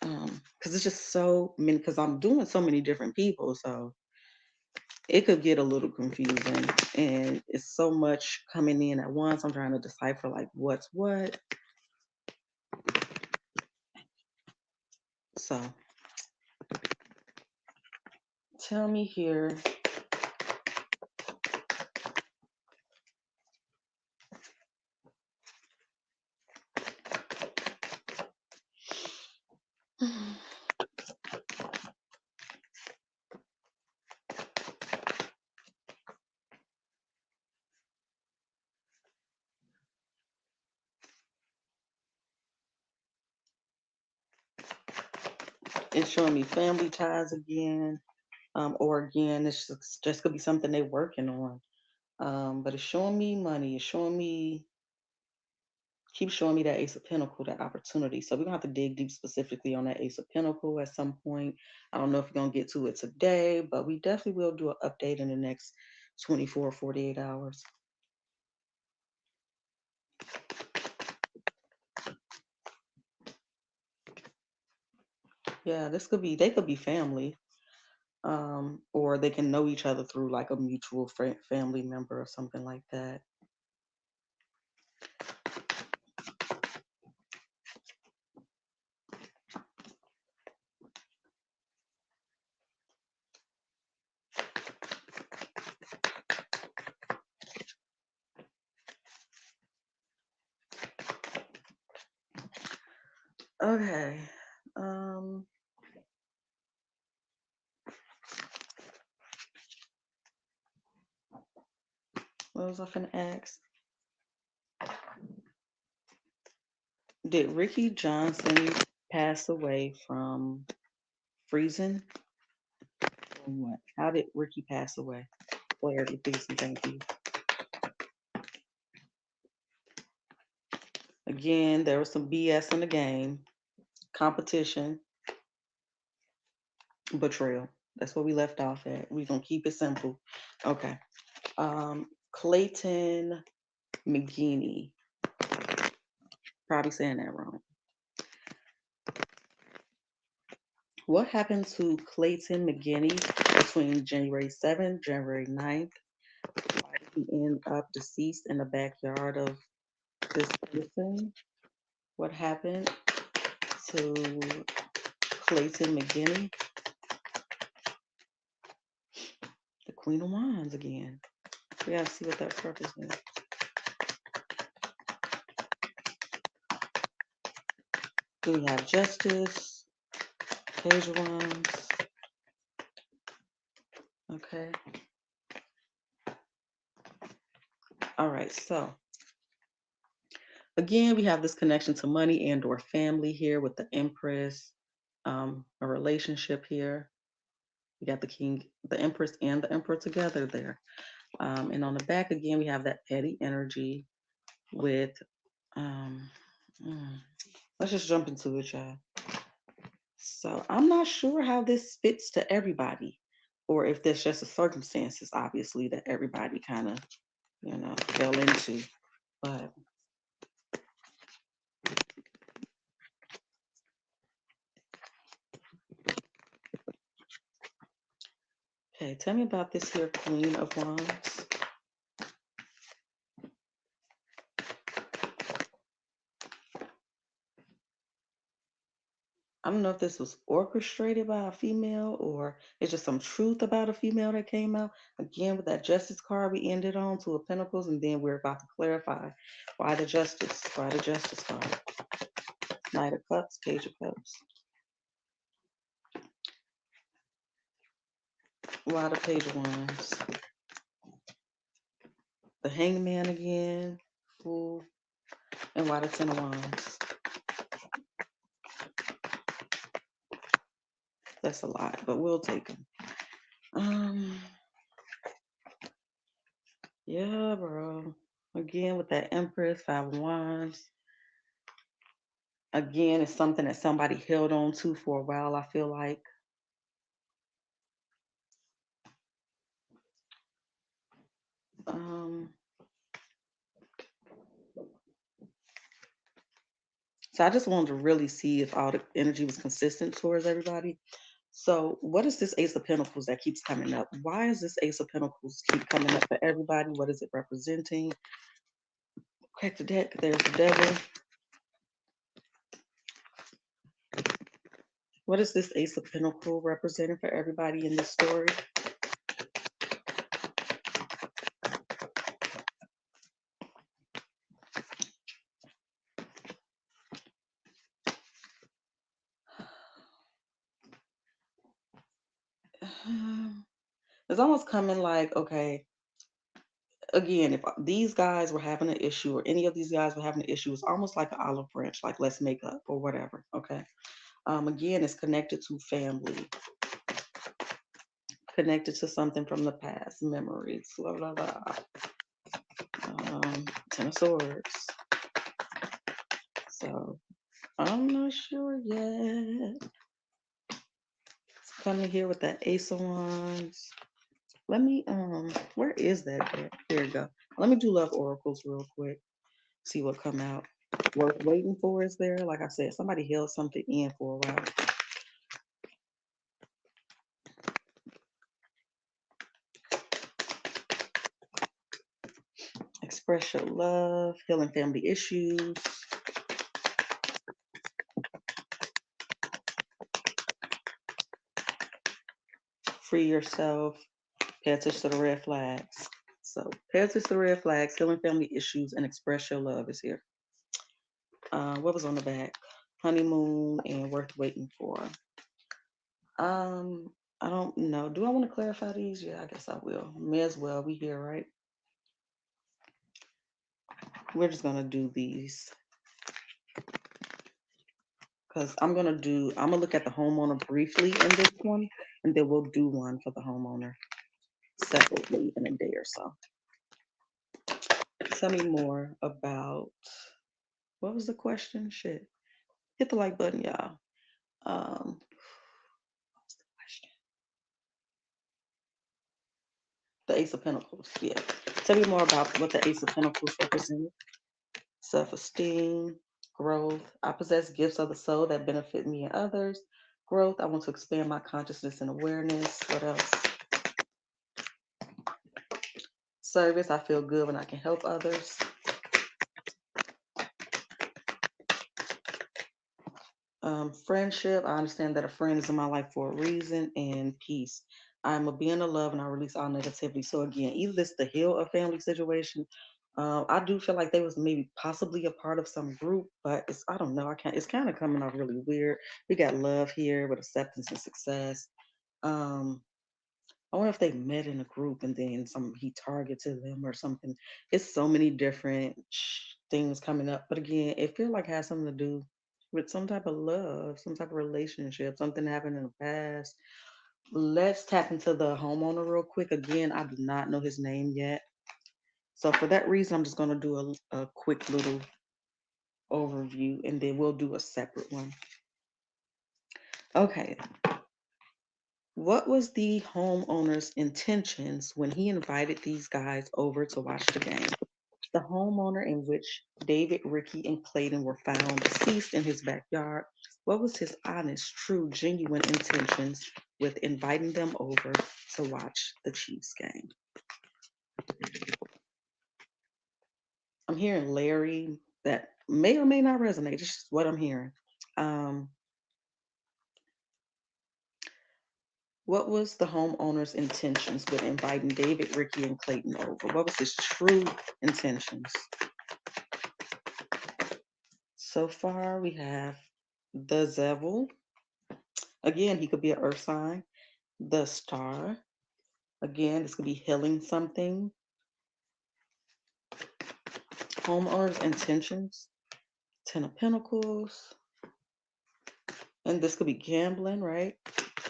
Because it's just so many. Because I'm doing so many different people, so it could get a little confusing, and it's so much coming in at once. I'm trying to decipher like what's what. So tell me here. It's showing me family ties again, or again, it's just gonna be something they're working on. But it's showing me money. It's showing me, keep showing me that Ace of Pentacle, that opportunity. So we're gonna have to dig deep specifically on that Ace of Pentacle at some point. I don't know if we're gonna get to it today, but we definitely will do an update in the next 24, 48 hours. Yeah, this could be, they could be family, or they can know each other through like a mutual family member or something like that. Okay. Um, what was I finna ask? Did Ricky Johnson pass away from freezing? Or what? How did Ricky pass away? Clarity, please, and thank you. Again, there was some BS in the game. Competition, betrayal. That's what we left off at. We're gonna keep it simple. Okay. Clayton McGeeney. Probably saying that wrong. What happened to Clayton McGeeney between January 7th, January 9th? Why did he end up deceased in the backyard of this person? What happened to Clayton McGeeney? The Queen of Wands again. We gotta see what that represents. Do we have Justice, Page of Wands? Okay. All right, so again, we have this connection to money and or family here with the Empress, a relationship here. We got the King, the Empress, and the Emperor together there. And on the back again, we have that petty energy with, um, mm, let's just jump into it, y'all. So I'm not sure how this fits to everybody, or if there's just the circumstances, obviously, that everybody kind of, fell into. But okay, tell me about this here Queen of Wands. I don't know if this was orchestrated by a female or it's just some truth about a female that came out. Again, with that Justice card, we ended on Two of Pentacles, and then we're about to clarify why the Justice, why the Justice card. Knight of Cups, Page of Cups. Why the Page of Wands? The Hangman again, Fool, and why the Ten of Wands? That's a lot, but we'll take them. Yeah, bro. Again, with that Empress, Five of Wands. Again, it's something that somebody held on to for a while, I feel like. So I just wanted to really see if all the energy was consistent towards everybody. So what is this Ace of Pentacles that keeps coming up? Why is this Ace of Pentacles keep coming up for everybody? What is it representing? Crack the deck. There's the devil. What is this Ace of Pentacles representing for everybody in this story? It's almost coming like, okay, again, if these guys were having an issue or any of these guys were having an issue, it's almost like an olive branch, like let's make up or whatever. Okay. Again, it's connected to family, connected to something from the past, memories, blah, blah, blah. Ten of Swords. So I'm not sure yet. It's coming here with that Ace of Wands. Let me, where is that at? Here we go. Let me do love oracles real quick. See what come out. Worth waiting for is there. Like I said, somebody held something in for a while. Express your love, healing family issues. Free yourself. Pay attention to the red flags. So pay attention to the red flags, healing family issues, and express your love is here. What was on the back? Honeymoon and worth waiting for. I don't know. Do I want to clarify these? Yeah, I guess I will. May as well. We here, right? We're just gonna do these because I'm gonna look at the homeowner briefly in this one, and then we'll do one for the homeowner separately in a day or so. Tell me more about what was the question? Shit. Hit the like button, y'all. What was the question? The Ace of Pentacles. Yeah. Tell me more about what the Ace of Pentacles represents. Self-esteem, growth. I possess gifts of the soul that benefit me and others. Growth. I want to expand my consciousness and awareness. What else? Service. I feel good when I can help others. Friendship. I understand that a friend is in my life for a reason. And peace. I'm a being of love and I release all negativity. So again, either this the heal a family situation. I do feel like they was maybe possibly a part of some group, but I don't know. I can't. It's kind of coming off really weird. We got love here with acceptance and success. Um, I wonder if they met in a group and then he targeted them or something. It's so many different things coming up, but again, it feels like it has something to do with some type of love, some type of relationship, something happened in the past. Let's tap into the homeowner real quick. Again, I do not know his name yet. So for that reason, I'm just going to do a quick little overview and then we'll do a separate one. Okay. What was the homeowner's intentions when he invited these guys over to watch the game? The homeowner in which David, Ricky, and Clayton were found deceased in his backyard. What was his honest, true, genuine intentions with inviting them over to watch the Chiefs game? I'm hearing Larry that may or may not resonate. It's just what I'm hearing. What was the homeowner's intentions with inviting David, Ricky, and Clayton over? What was his true intentions? So far, we have the Devil. Again, he could be an earth sign. The Star. Again, this could be healing something. Homeowner's intentions. Ten of Pentacles. And this could be gambling, right?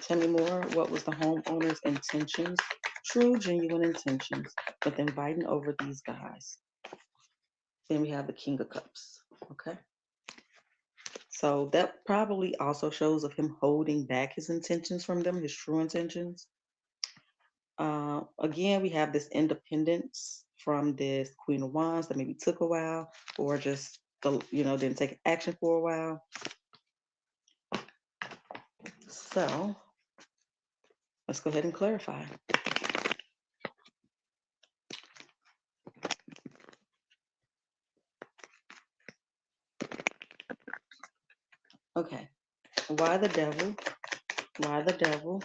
Tell me more. What was the homeowner's intentions? True, genuine intentions with inviting over these guys. Then we have the King of Cups. Okay. So that probably also shows of him holding back his intentions from them, his true intentions. Again, we have this independence from this Queen of Wands that maybe took a while or just didn't take action for a while. So let's go ahead and clarify. Okay. Why the devil? Why the devil?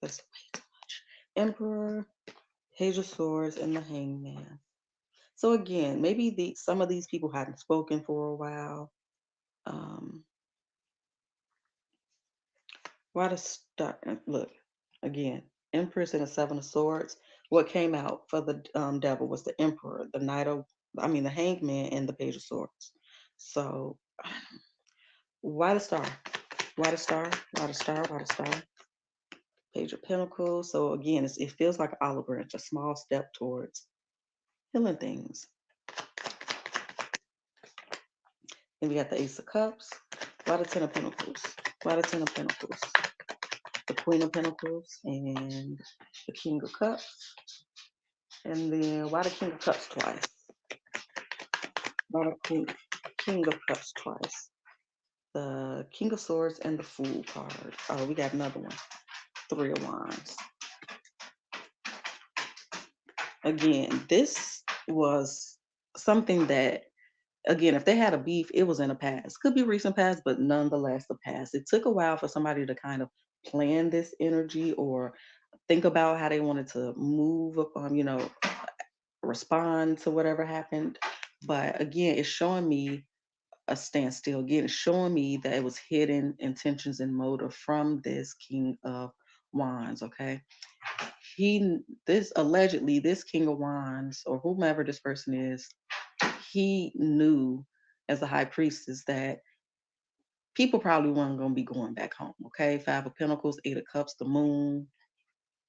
That's way too much. Emperor, Page of Swords, and the Hangman. So again, maybe some of these people hadn't spoken for a while. Why the start? Look, again, Empress and the Seven of Swords. What came out for the devil was the Emperor, the Hangman, and the Page of Swords. So why the star? Why the star? Why the star? Why the star? Page of Pentacles. So again, it feels like an olive branch, a small step towards healing things. Then we got the Ace of Cups. Why the Ten of Pentacles? Why the Ten of Pentacles? The Queen of Pentacles and the King of Cups. And then why the King of Cups twice? Why the King of Cups twice? The King of Swords and the Fool card. Oh, we got another one. Three of Wands. Again, this was something that, again, if they had a beef, it was in the past. Could be recent past, but nonetheless the past. It took a while for somebody to kind of plan this energy or think about how they wanted to move, respond to whatever happened. But again, it's showing me a standstill. Again, it's showing me that it was hidden intentions and motive from this King of Wands. Okay, allegedly this King of Wands or whomever this person is, he knew as a high priestess that people probably weren't going to be going back home. Okay, Five of Pentacles, Eight of Cups, the Moon.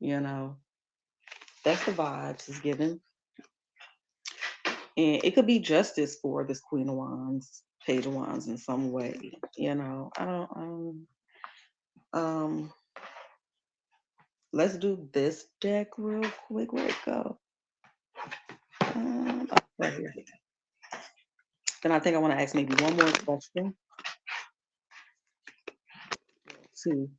That's the vibes is given. And it could be justice for this Queen of Wands, Page of Wands in some way. I don't. Let's do this deck real quick. Where'd it go? Right here. Then I think I want to ask maybe one more question to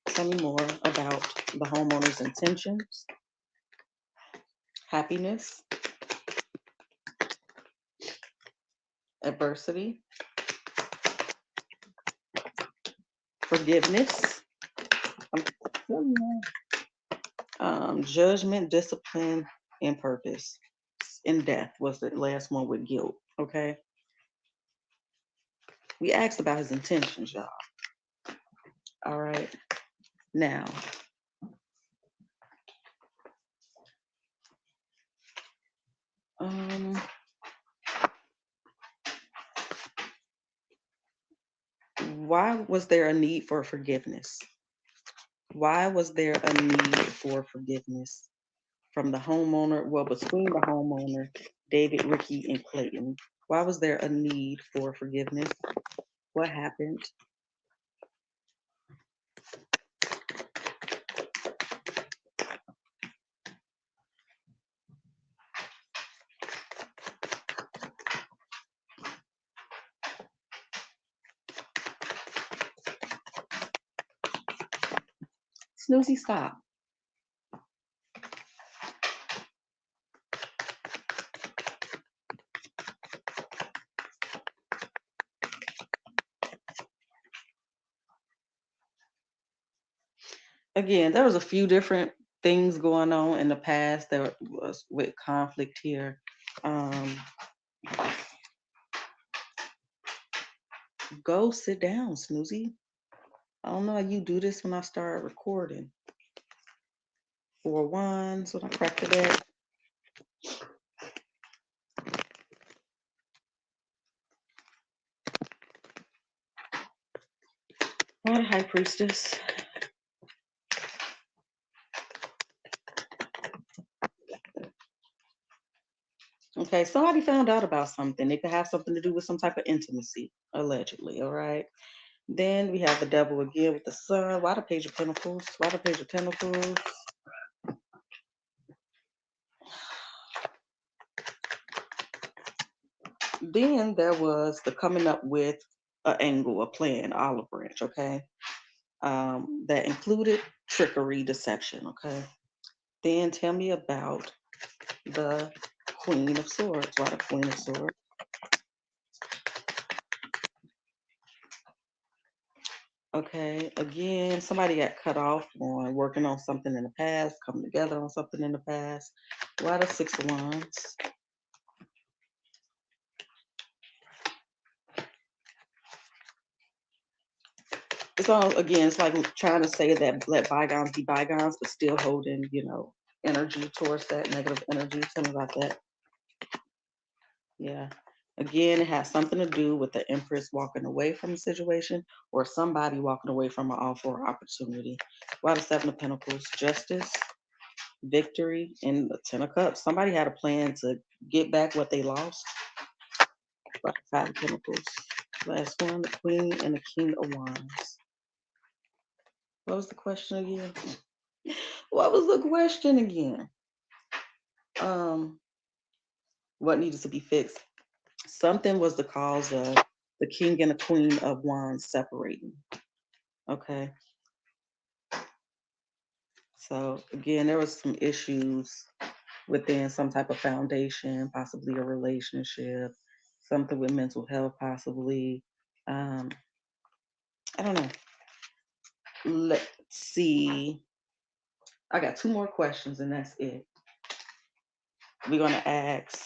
tell me more about the homeowner's intentions, happiness, adversity, forgiveness, judgment, discipline, and purpose. And death was the last one with guilt. Okay. We asked about his intentions, y'all. All right. Now, why was there a need for forgiveness? Why was there a need for forgiveness from the homeowner? Well, between the homeowner, David, Ricky, and Clayton. Why was there a need for forgiveness? What happened? Snoozy, stop. Again, there was a few different things going on in the past that was with conflict here. Go sit down, Snoozy. I don't know how you do this when I start recording. 4 Wands when I crack the deck. Why the High Priestess? Okay, somebody found out about something. It could have something to do with some type of intimacy, allegedly. All right. Then we have the devil again with the sun. Why the Page of Pentacles? Why the Page of Pentacles? Then there was the coming up with an angle, a plan, olive branch, okay? That included trickery, deception, okay? Then tell me about the Queen of Swords. Why the Queen of Swords? Okay, again, somebody got cut off on working on something in the past, coming together on something in the past. Why the Six of Wands? It's all again, it's like trying to say that let bygones be bygones, but still holding, energy towards that negative energy. Tell me about that. Yeah. Again, it has something to do with the Empress walking away from a situation or somebody walking away from an offer or opportunity. Why the Seven of Pentacles? Justice, victory, and the Ten of Cups. Somebody had a plan to get back what they lost. Why the Five of Pentacles? Last one, the Queen and the King of Wands. What was the question again? What was the question again? Um, what needed to be fixed? Something was the cause of the King and the Queen of Wands separating. Okay. So again, there was some issues within some type of foundation, possibly a relationship, something with mental health, possibly. Um, I don't know. Let's see. I got two more questions and that's it. We're gonna ask.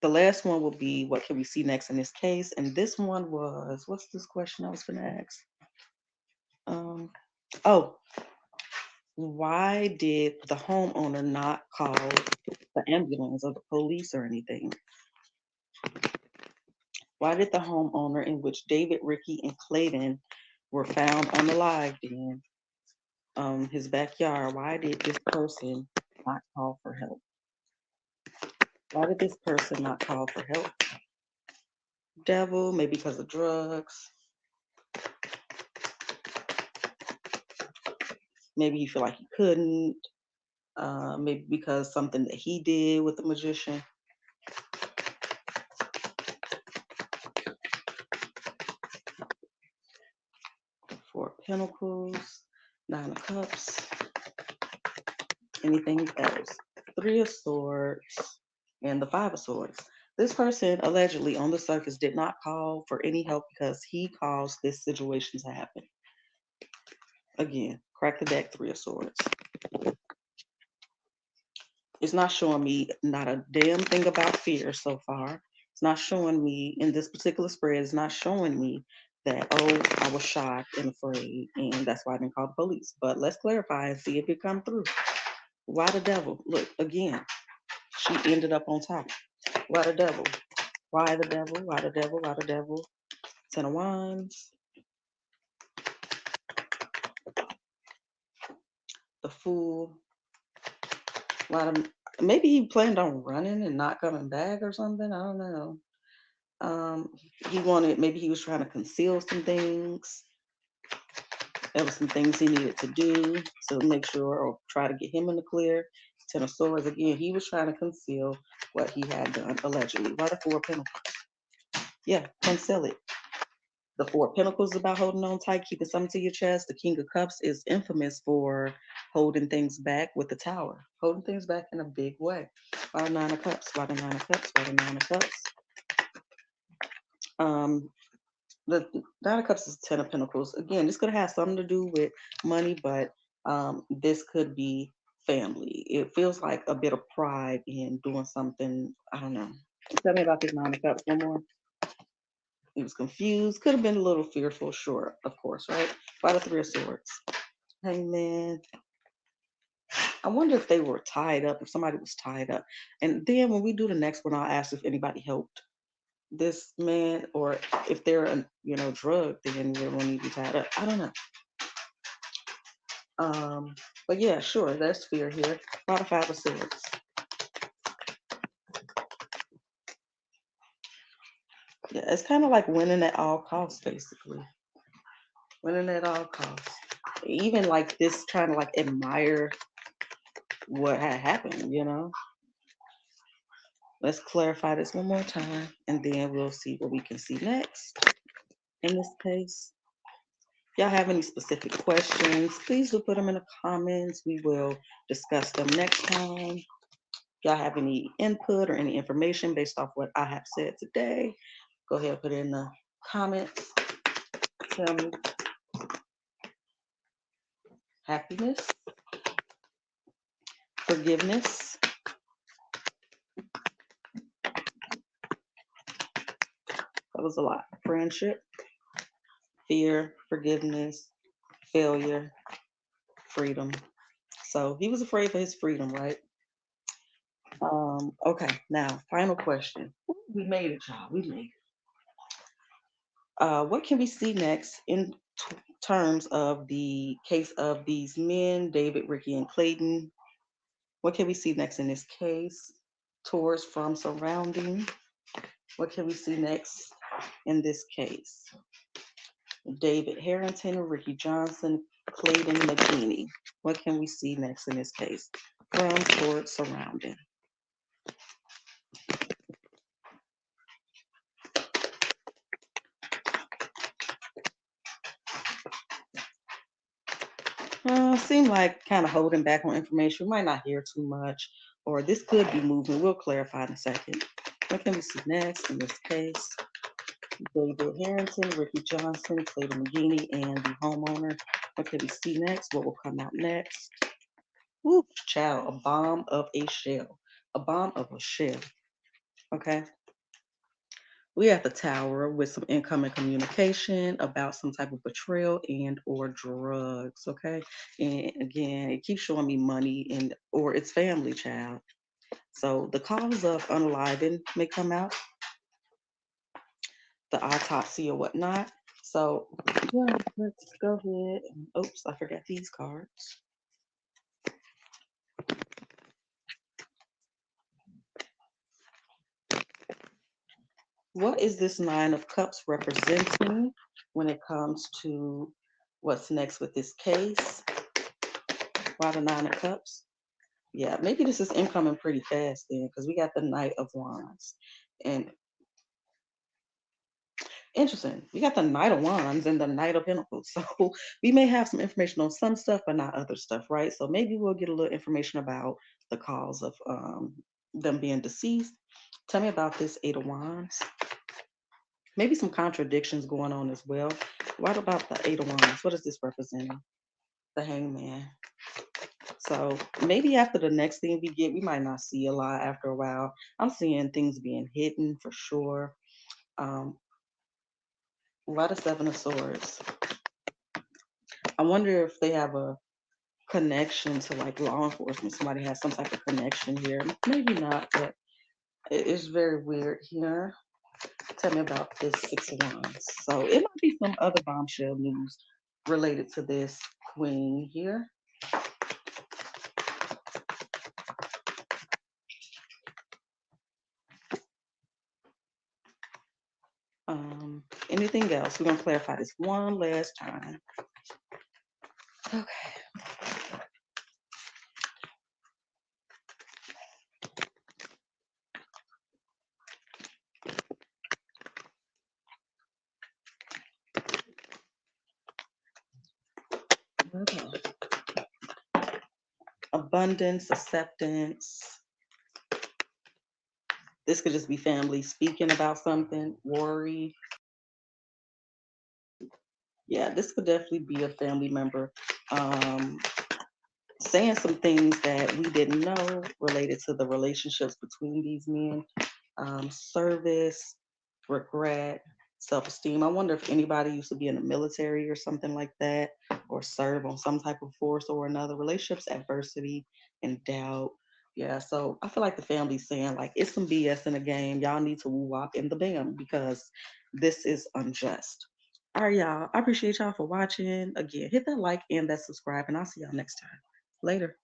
The last one will be what can we see next in this case? And this one was what's this question I was gonna ask? Um, oh, why did the homeowner not call the ambulance or the police or anything? Why did the homeowner in which David, Ricky, and Clayton were found unalive in his backyard, why did this person not call for help? Why did this person not call for help? Devil, maybe because of drugs. Maybe he feel like he couldn't. Maybe because something that he did with the magician. Four of Pentacles, Nine of Cups. Anything else? Three of Swords and the Five of Swords. This person allegedly on the surface did not call for any help because he caused this situation to happen. Again, crack the deck, Three of Swords. It's not showing me not a damn thing about fear so far. It's not showing me in this particular spread, it's not showing me that, oh, I was shocked and afraid, and that's why I didn't call the police. But let's clarify and see if it come through. Why the devil? Look, again, she ended up on top. Why the devil? Why the devil? Why the devil? Why the devil? Ten of Wands. The Fool. Why the, maybe he planned on running and not coming back or something. I don't know. He wanted, maybe he was trying to conceal some things. There were some things he needed to do to make sure or try to get him in the clear. Ten of Swords, again, he was trying to conceal what he had done, allegedly. Why the Four of Pentacles? Yeah, conceal it. The Four of Pentacles is about holding on tight, keeping something to your chest. The King of Cups is infamous for holding things back with the Tower, holding things back in a big way. Why the Nine of Cups? Why the Nine of Cups? Why the Nine of Cups? The Nine of Cups is Ten of Pentacles. Again, this could have something to do with money, but this could be family. It feels like a bit of pride in doing something. I don't know. Tell me about this Nine of Cups one more. He was confused. Could have been a little fearful, sure, of course, right? Why the Three of Swords? Hangman. I wonder if they were tied up, if somebody was tied up. And then when we do the next one, I'll ask if anybody helped this man, or if they're drugged, then they won't need to be tied up. I don't know. But yeah, sure, there's fear here. Not a Five of Swords. Yeah, it's kind of like winning at all costs, basically. Winning at all costs. Even like this, trying to like admire what had happened, Let's clarify this one more time, and then we'll see what we can see next in this case. If y'all have any specific questions, please do put them in the comments. We will discuss them next time. If y'all have any input or any information based off what I have said today, go ahead and put it in the comments. Tell me. Happiness, forgiveness, that was a lot. Friendship, fear, forgiveness, failure, freedom. So he was afraid for his freedom, right? Okay, now final question. We made it, y'all. We made it. What can we see next in terms of the case of these men, David, Ricky, and Clayton? What can we see next in this case? Tours from surrounding. What can we see next in this case? David Harrington, Ricky Johnson, Clayton McGeeney. What can we see next in this case? From towards surrounding. Seem like kind of holding back on information. We might not hear too much, or this could be movement. We'll clarify in a second. What can we see next in this case? David Harrington, Ricky Johnson, Clayton McGeeney, and the homeowner. What can we see next? What will come out next? Whoop, child, a bomb of a shell. A bomb of a shell. Okay. We at the tower with some incoming communication about some type of betrayal and or drugs. Okay. And again, it keeps showing me money and or its family child. So the cause of unaliving may come out, the autopsy or whatnot. So yeah, let's go ahead. Oops, I forgot these cards. What is this Nine of Cups representing when it comes to what's next with this case? Why the Nine of Cups? Yeah, maybe this is incoming pretty fast then, because we got the Knight of Wands. And interesting, we got the Knight of Wands and the Knight of Pentacles. So we may have some information on some stuff, but not other stuff, right? So maybe we'll get a little information about the cause of them being deceased. Tell me about this Eight of Wands. Maybe some contradictions going on as well. What about the Eight of Wands? What is this representing? The Hangman. So maybe after the next thing we get, we might not see a lot after a while. I'm seeing things being hidden for sure. Why the Seven of Swords? I wonder if they have a connection to like law enforcement. Somebody has some type of connection here. Maybe not, but it's very weird here. Tell me about this Six of Wands. So it might be some other bombshell news related to this queen here. Anything else? We're gonna clarify this one last time. Okay. Okay. Abundance, acceptance. This could just be family speaking about something, worry. Yeah, this could definitely be a family member saying some things that we didn't know related to the relationships between these men. Service, regret, self-esteem. I wonder if anybody used to be in the military or something like that, or serve on some type of force or another. Relationships, adversity, and doubt. Yeah, so I feel like the family's saying like it's some BS in the game. Y'all need to woo wop in the bam because this is unjust. All right, y'all. I appreciate y'all for watching. Again, hit that like and that subscribe, and I'll see y'all next time. Later.